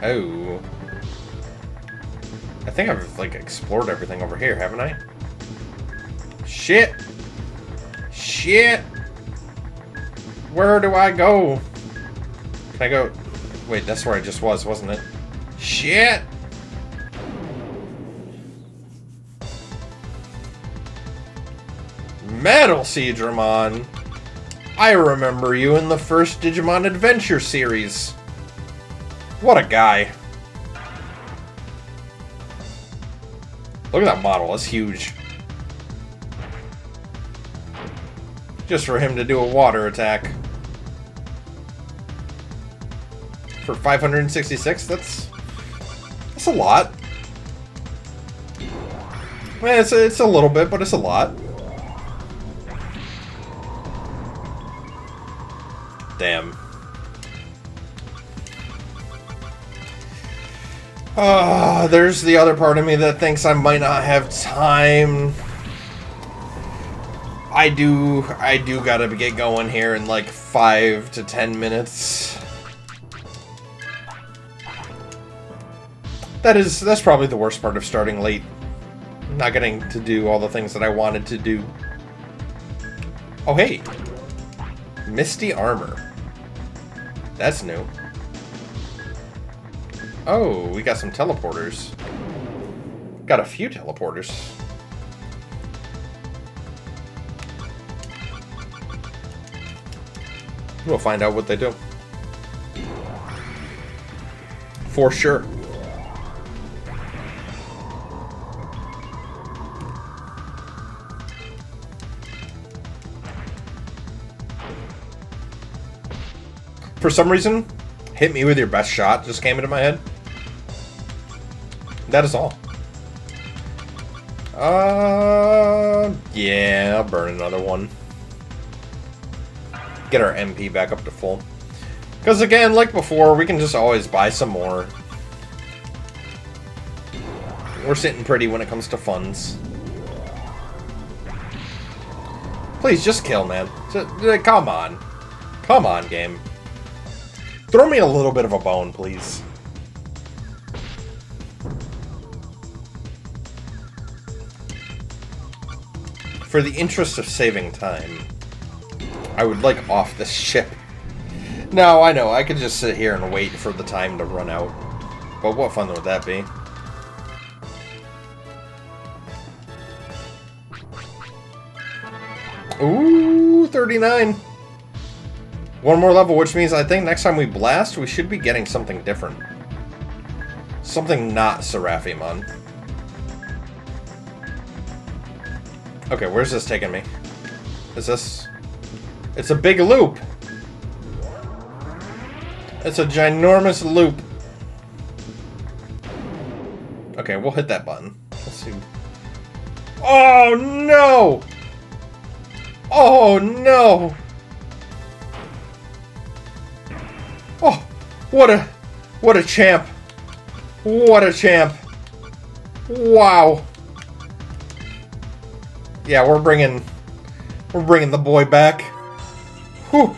Oh. I think I've, like, explored everything over here, haven't I? Shit. Shit! Where do I go? Can I go... Wait, that's where I just was, wasn't it? Shit! Metal Seedramon! I remember you in the first Digimon Adventure series. What a guy. Look at that model, it's huge. Just for him to do a water attack. For 566, that's a lot. Well, it's a little bit, but it's a lot. Damn. There's the other part of me that thinks I might not have time. I do gotta get going here in like 5 to 10 minutes. That's probably the worst part of starting late. Not getting to do all the things that I wanted to do. Oh hey! Misty Armor. That's new. Oh, we got some teleporters. Got a few teleporters. We'll find out what they do. For sure. For some reason, hit me with your best shot just came into my head. That is all. Yeah, I'll burn another one. Get our MP back up to full. Because again, like before, we can just always buy some more. We're sitting pretty when it comes to funds. Please, just kill, man. Come on. Come on, game. Throw me a little bit of a bone, please. For the interest of saving time, I would like off this ship. No, I know, I could just sit here and wait for the time to run out. But what fun would that be? Ooh, 39. One more level, which means I think next time we blast, we should be getting something different. Something not Seraphimon. Okay, where's this taking me? Is this... It's a big loop! It's a ginormous loop. Okay, we'll hit that button. Let's see. Oh, no! Oh, no! Oh, what a champ! What a champ! Wow! Yeah, we're bringing the boy back. Whew.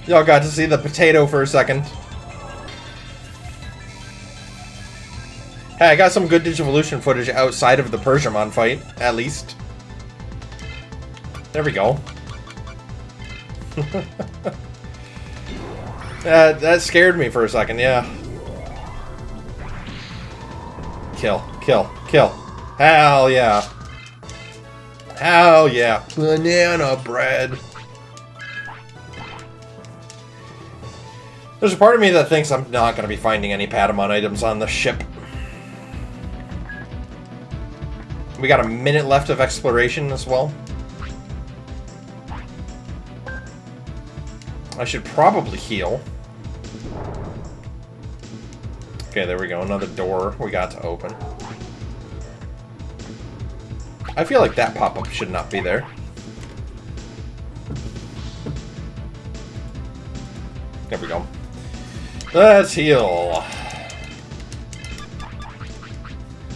Y'all got to see the potato for a second. Hey, I got some good Digivolution footage outside of the Persiamon fight, at least. There we go. That scared me for a second, yeah. Kill, kill, kill. Hell yeah. Hell yeah. Banana bread. There's a part of me that thinks I'm not going to be finding any Patamon items on the ship. We got a minute left of exploration as well. I should probably heal. Okay, there we go. Another door we got to open. I feel like that pop-up should not be there. There we go. Let's heal.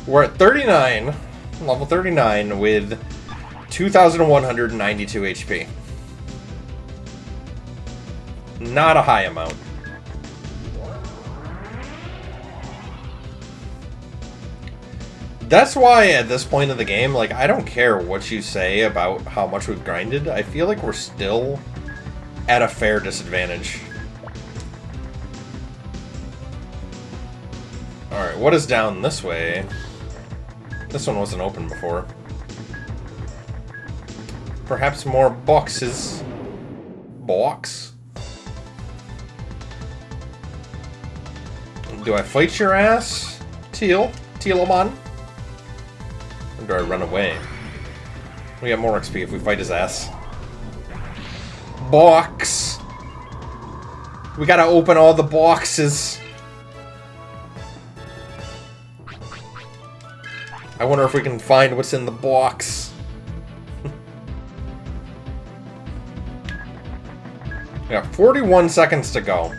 We're at 39, level 39 with 2,192 HP. Not a high amount. That's why at this point of the game, like, I don't care what you say about how much we've grinded. I feel like we're still at a fair disadvantage. Alright, what is down this way? This one wasn't open before. Perhaps more boxes. Box? Do I fight your ass? Tealamon? Or do I run away? We get more XP if we fight his ass. Box! We gotta open all the boxes. I wonder if we can find what's in the box. We got 41 seconds to go.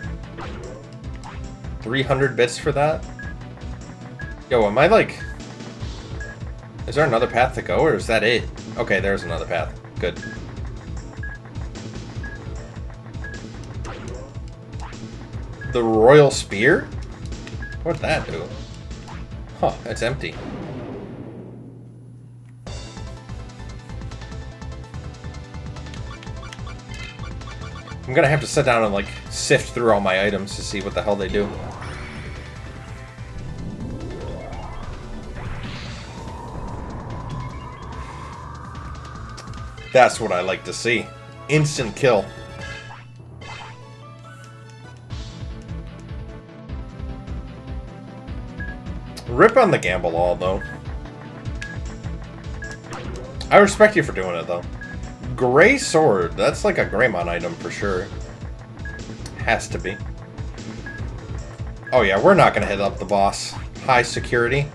300 bits for that? Yo, am I like... Is there another path to go, or is that it? Okay, there's another path. Good. The Royal Spear? What'd that do? Huh, it's empty. I'm gonna have to sit down and, like, sift through all my items to see what the hell they do. That's what I like to see. Instant kill. Rip on the gamble all, though. I respect you for doing it, though. Gray sword. That's like a Greymon item for sure. Has to be. Oh yeah, we're not gonna hit up the boss. High security.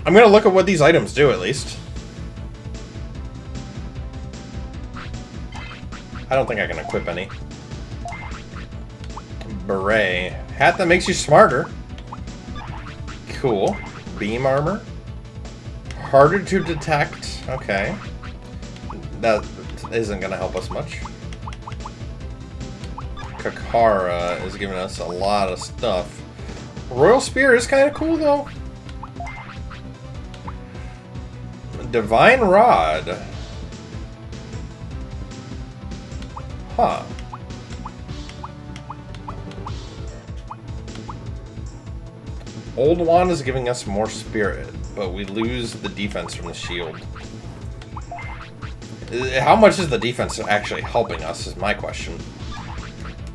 I'm gonna look at what these items do, at least. I don't think I can equip any. Beret. Hat that makes you smarter. Cool. Beam armor. Harder to detect. Okay. That isn't gonna help us much. Kakara is giving us a lot of stuff. Royal Spear is kind of cool, though. Divine Rod. Huh. Old Wand is giving us more spirit, but we lose the defense from the shield. How much is the defense actually helping us is my question.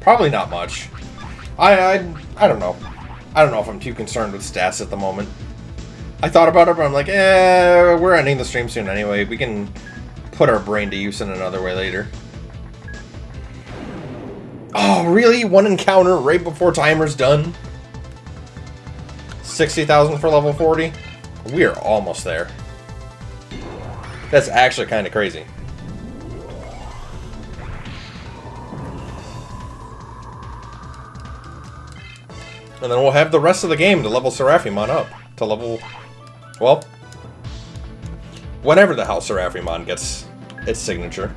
Probably not much. I don't know. I don't know if I'm too concerned with stats at the moment. I thought about it, but I'm like, we're ending the stream soon anyway. We can put our brain to use in another way later. Oh, really? One encounter right before timer's done? 60,000 for level 40? We are almost there. That's actually kind of crazy. And then we'll have the rest of the game to level Seraphimon up. To level... Well... whenever the hell Seraphimon gets its signature.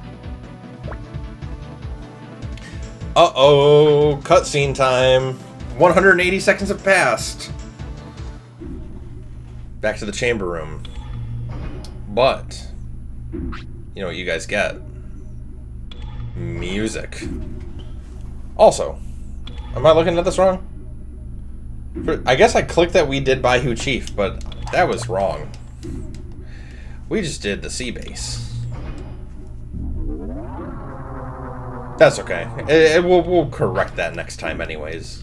Uh-oh! Cutscene time! 180 seconds have passed! Back to the chamber room. But... you know what you guys get? Music. Also... am I looking at this wrong? I guess I clicked that we did Baihu Chief, but that was wrong. We just did the sea base. That's okay. We'll correct that next time anyways.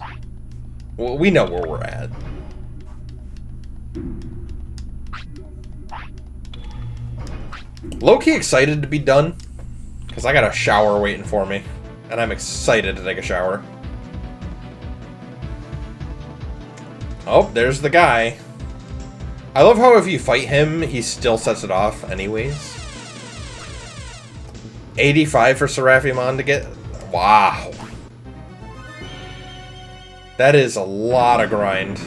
We know where we're at. Low-key excited to be done, because I got a shower waiting for me, and I'm excited to take a shower. Oh, there's the guy. I love how if you fight him, he still sets it off anyways. 85 for Seraphimon to get... wow. That is a lot of grind.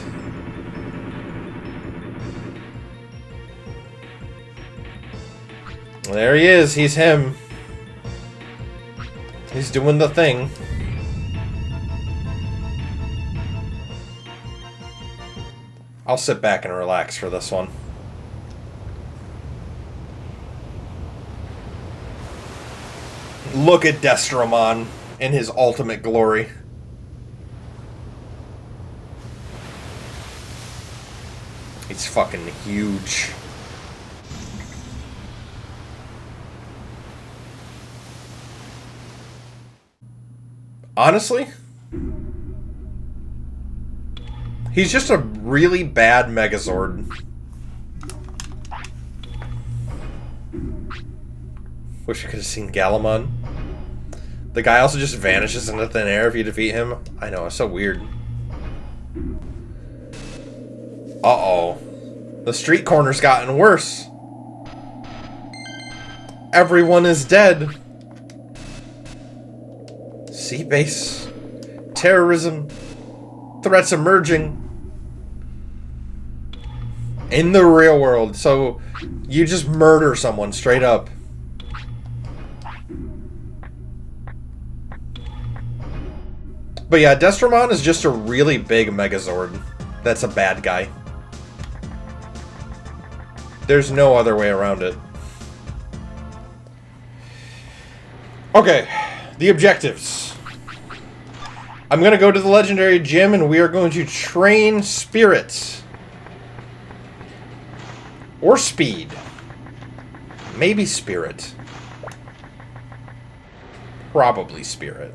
There he is. He's him. He's doing the thing. I'll sit back and relax for this one. Look at Destromon in his ultimate glory. He's fucking huge. Honestly, he's just a really bad Megazord. Wish you could have seen Galamon. The guy also just vanishes into thin air if you defeat him. I know, it's so weird. Uh-oh. The street corner's gotten worse. Everyone is dead. Sea base. Terrorism. Threats emerging. In the real world. So, you just murder someone straight up. But yeah, Destromon is just a really big Megazord. That's a bad guy. There's no other way around it. Okay, the objectives. I'm going to go to the Legendary Gym and we are going to train Spirit. Or Speed. Maybe Spirit. Probably Spirit.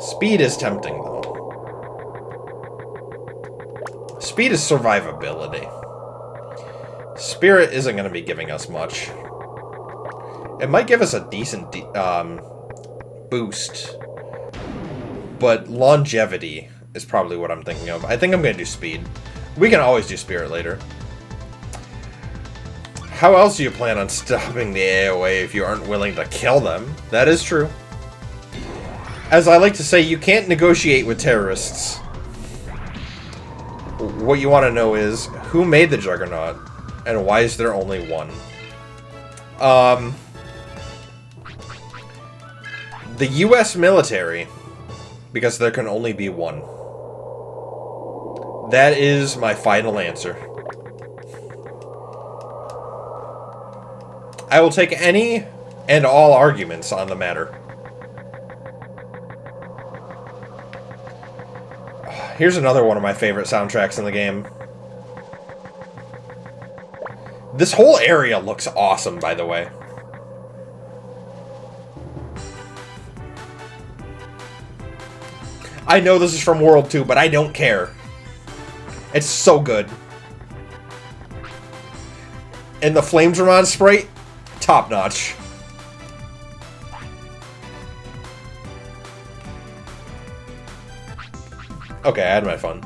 Speed is tempting, though. Speed is survivability. Spirit isn't going to be giving us much. It might give us a decent boost. But longevity is probably what I'm thinking of. I think I'm going to do Speed. We can always do Spirit later. How else do you plan on stopping the AOA if you aren't willing to kill them? That is true. As I like to say, you can't negotiate with terrorists. What you want to know is, who made the Juggernaut? And why is there only one? The US military. Because there can only be one. That is my final answer. I will take any and all arguments on the matter. Here's another one of my favorite soundtracks in the game. This whole area looks awesome, by the way. I know this is from World 2, but I don't care. It's so good. And the Flamedramon sprite, top notch. Okay, I had my fun.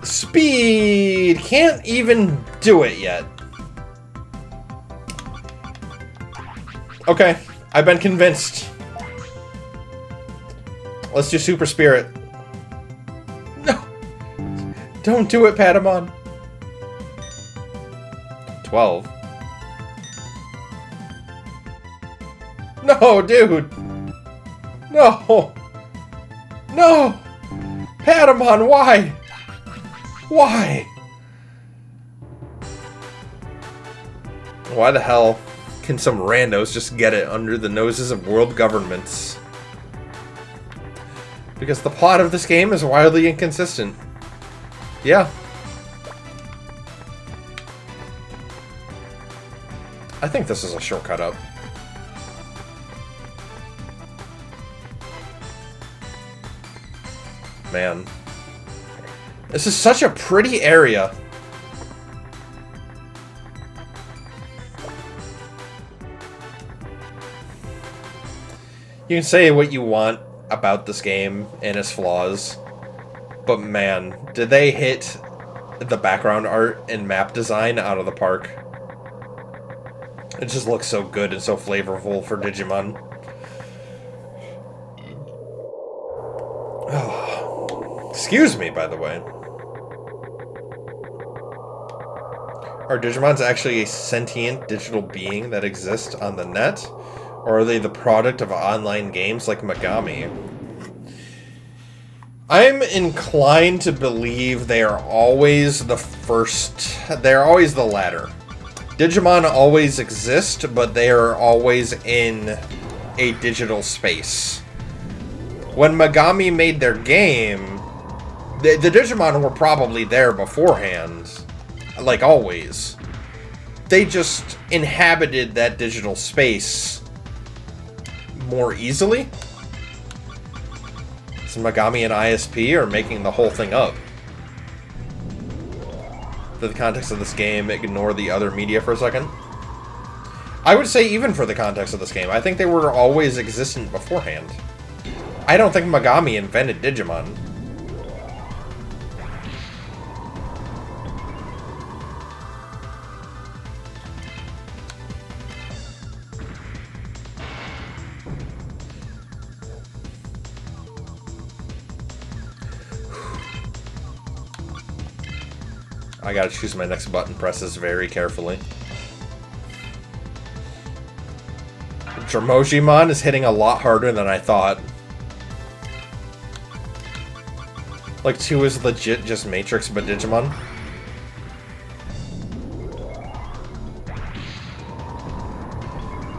Speed! Can't even do it yet. Okay, I've been convinced. Let's do Super Spirit. No! Don't do it, Patamon. 12. No, dude! No! No! Patamon, why? Why? Why the hell can some randos just get it under the noses of world governments? Because the plot of this game is wildly inconsistent. Yeah. I think this is a shortcut up. Man. This is such a pretty area. You can say what you want about this game and its flaws, but man, did they hit the background art and map design out of the park. It just looks so good and so flavorful for Digimon. Excuse me, by the way. Are Digimons actually a sentient digital being that exists on the net? Or are they the product of online games like Megami? I'm inclined to believe they are always the first. They're always the latter. Digimon always exist, but they are always in a digital space. When Megami made their game, the Digimon were probably there beforehand, like always. They just inhabited that digital space more easily. So Megami and ISP are making the whole thing up. For the context of this game, ignore the other media for a second. I would say even for the context of this game, I think they were always existent beforehand. I don't think Megami invented Digimon. I gotta choose my next button presses very carefully. Dromojimon is hitting a lot harder than I thought. Like 2 is legit just Matrix but Digimon.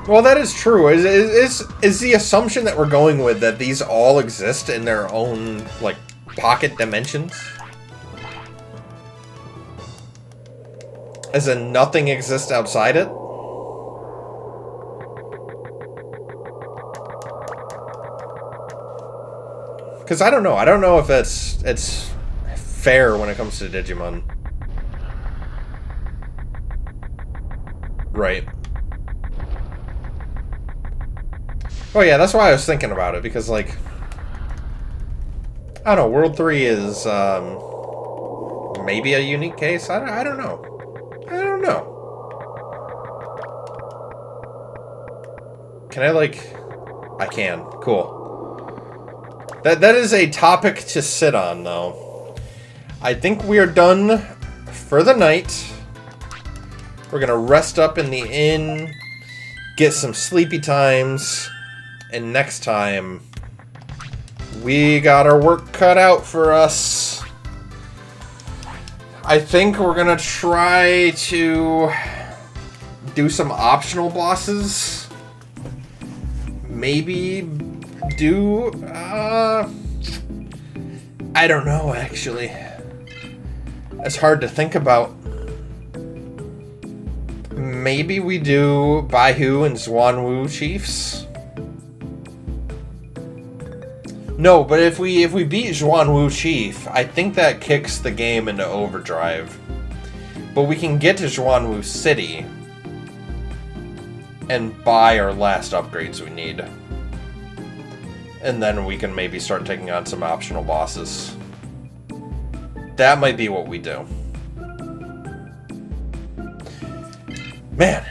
Well, that is true. Is the assumption that we're going with that these all exist in their own, like, pocket dimensions? As in nothing exists outside it? Because I don't know. I don't know if it's fair when it comes to Digimon. Right. Oh yeah, that's why I was thinking about it, because like, I don't know, World 3 is maybe a unique case. I don't know. I don't know. Can I, like... I can. Cool. That is a topic to sit on, though. I think we are done for the night. We're gonna rest up in the inn, get some sleepy times, and next time, we got our work cut out for us. I think we're gonna try to do some optional bosses. Maybe do, I don't know, actually. It's hard to think about. Maybe we do Baihu and Zhuanwu Chiefs? No, but if we beat Zhuanwu Chief, I think that kicks the game into overdrive. But we can get to Zhuanwu City and buy our last upgrades we need. And then we can maybe start taking on some optional bosses. That might be what we do. Man,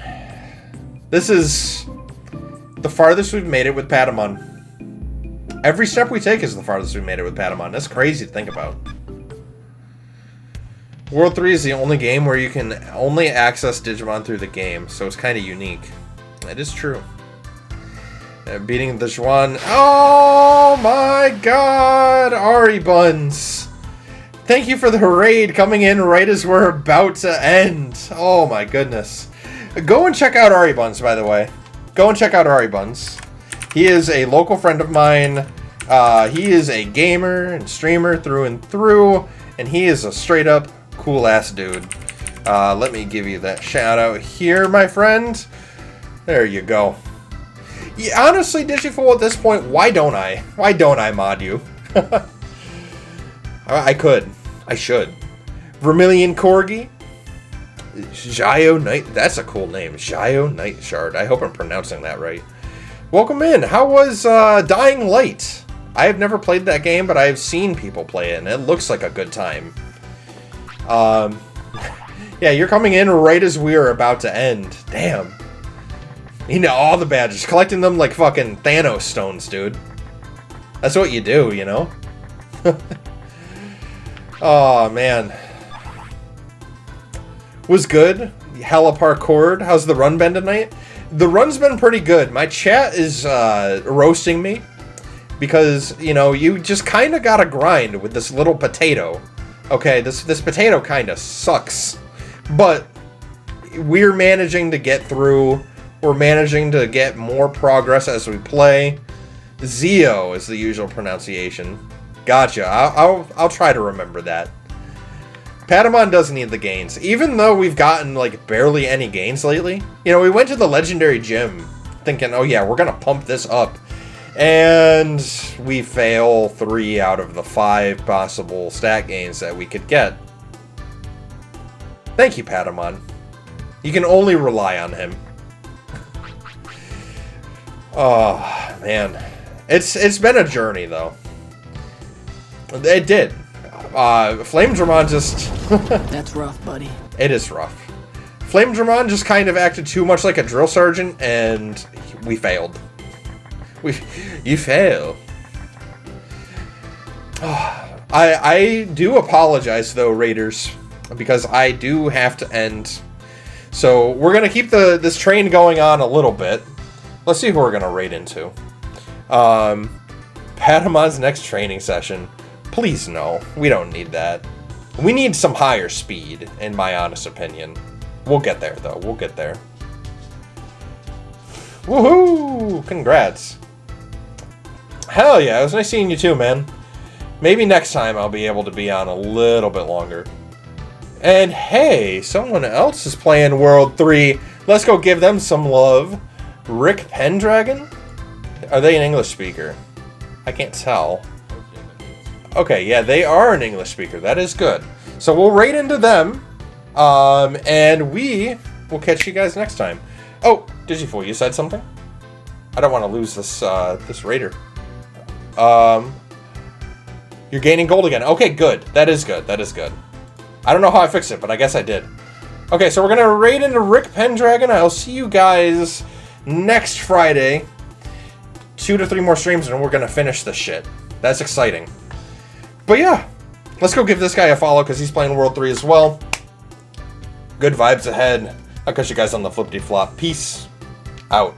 this is the farthest we've made it with Patamon. Every step we take is the farthest we've made it with Patamon. That's crazy to think about. World 3 is the only game where you can only access Digimon through the game, so it's kind of unique. That is true. Beating the Zhuan... Oh my god! Ari Buns! Thank you for the raid coming in right as we're about to end. Oh my goodness. Go and check out Ari Buns, by the way. Go and check out Ari Buns. He is a local friend of mine. He is a gamer and streamer through and through. And he is a straight up cool ass dude. Let me give you that shout out here, my friend. There you go. Yeah, honestly, Digifool, at this point, why don't I? Why don't I mod you? I could. I should. Vermilion Corgi. Xiao Night. That's a cool name. Xiao Night Shard. I hope I'm pronouncing that right. Welcome in. How was Dying Light? I have never played that game, but I've seen people play it, and it looks like a good time. Yeah, you're coming in right as we are about to end. Damn. You know, all the badges. Collecting them like fucking Thanos stones, dude. That's what you do, you know? Oh, man. Was good. Hella parkoured. How's the run been tonight? The run's been pretty good. My chat is roasting me. Because, you know, you just kind of gotta grind with this little potato. Okay, this potato kind of sucks. But we're managing to get through. We're managing to get more progress as we play. Zio is the usual pronunciation. Gotcha. I'll try to remember that. Patamon does need the gains. Even though we've gotten, like, barely any gains lately. You know, we went to the Legendary Gym thinking, oh yeah, we're gonna pump this up. And we fail 3 out of the 5 possible stat gains that we could get. Thank you, Patamon. You can only rely on him. Oh, man. It's been a journey, though. It did. Flame Dramon just... That's rough, buddy. It is rough. Flame Dramon just kind of acted too much like a drill sergeant, and we failed. You fail. Oh, I do apologize, though, Raiders, because I do have to end. So we're going to keep this train going on a little bit. Let's see who we're going to raid into. Patamon's next training session. Please no, we don't need that. We need some higher speed, in my honest opinion. We'll get there, though. We'll get there. Woohoo! Congrats. Hell yeah, it was nice seeing you too, man. Maybe next time I'll be able to be on a little bit longer. And hey, someone else is playing World 3. Let's go give them some love. Rick Pendragon? Are they an English speaker? I can't tell. Okay, yeah, they are an English speaker. That is good. So we'll raid into them. And we will catch you guys next time. Oh, Digifool, you said something? I don't want to lose this this raider. You're gaining gold again. Okay, good. That is good. That is good. I don't know how I fixed it, but I guess I did. Okay, so we're going to raid into Rick Pendragon. I'll see you guys next Friday. 2 to 3 more streams, and we're going to finish this shit. That's exciting. But yeah, let's go give this guy a follow, because he's playing World 3 as well. Good vibes ahead. I'll catch you guys on the flippity flop. Peace out.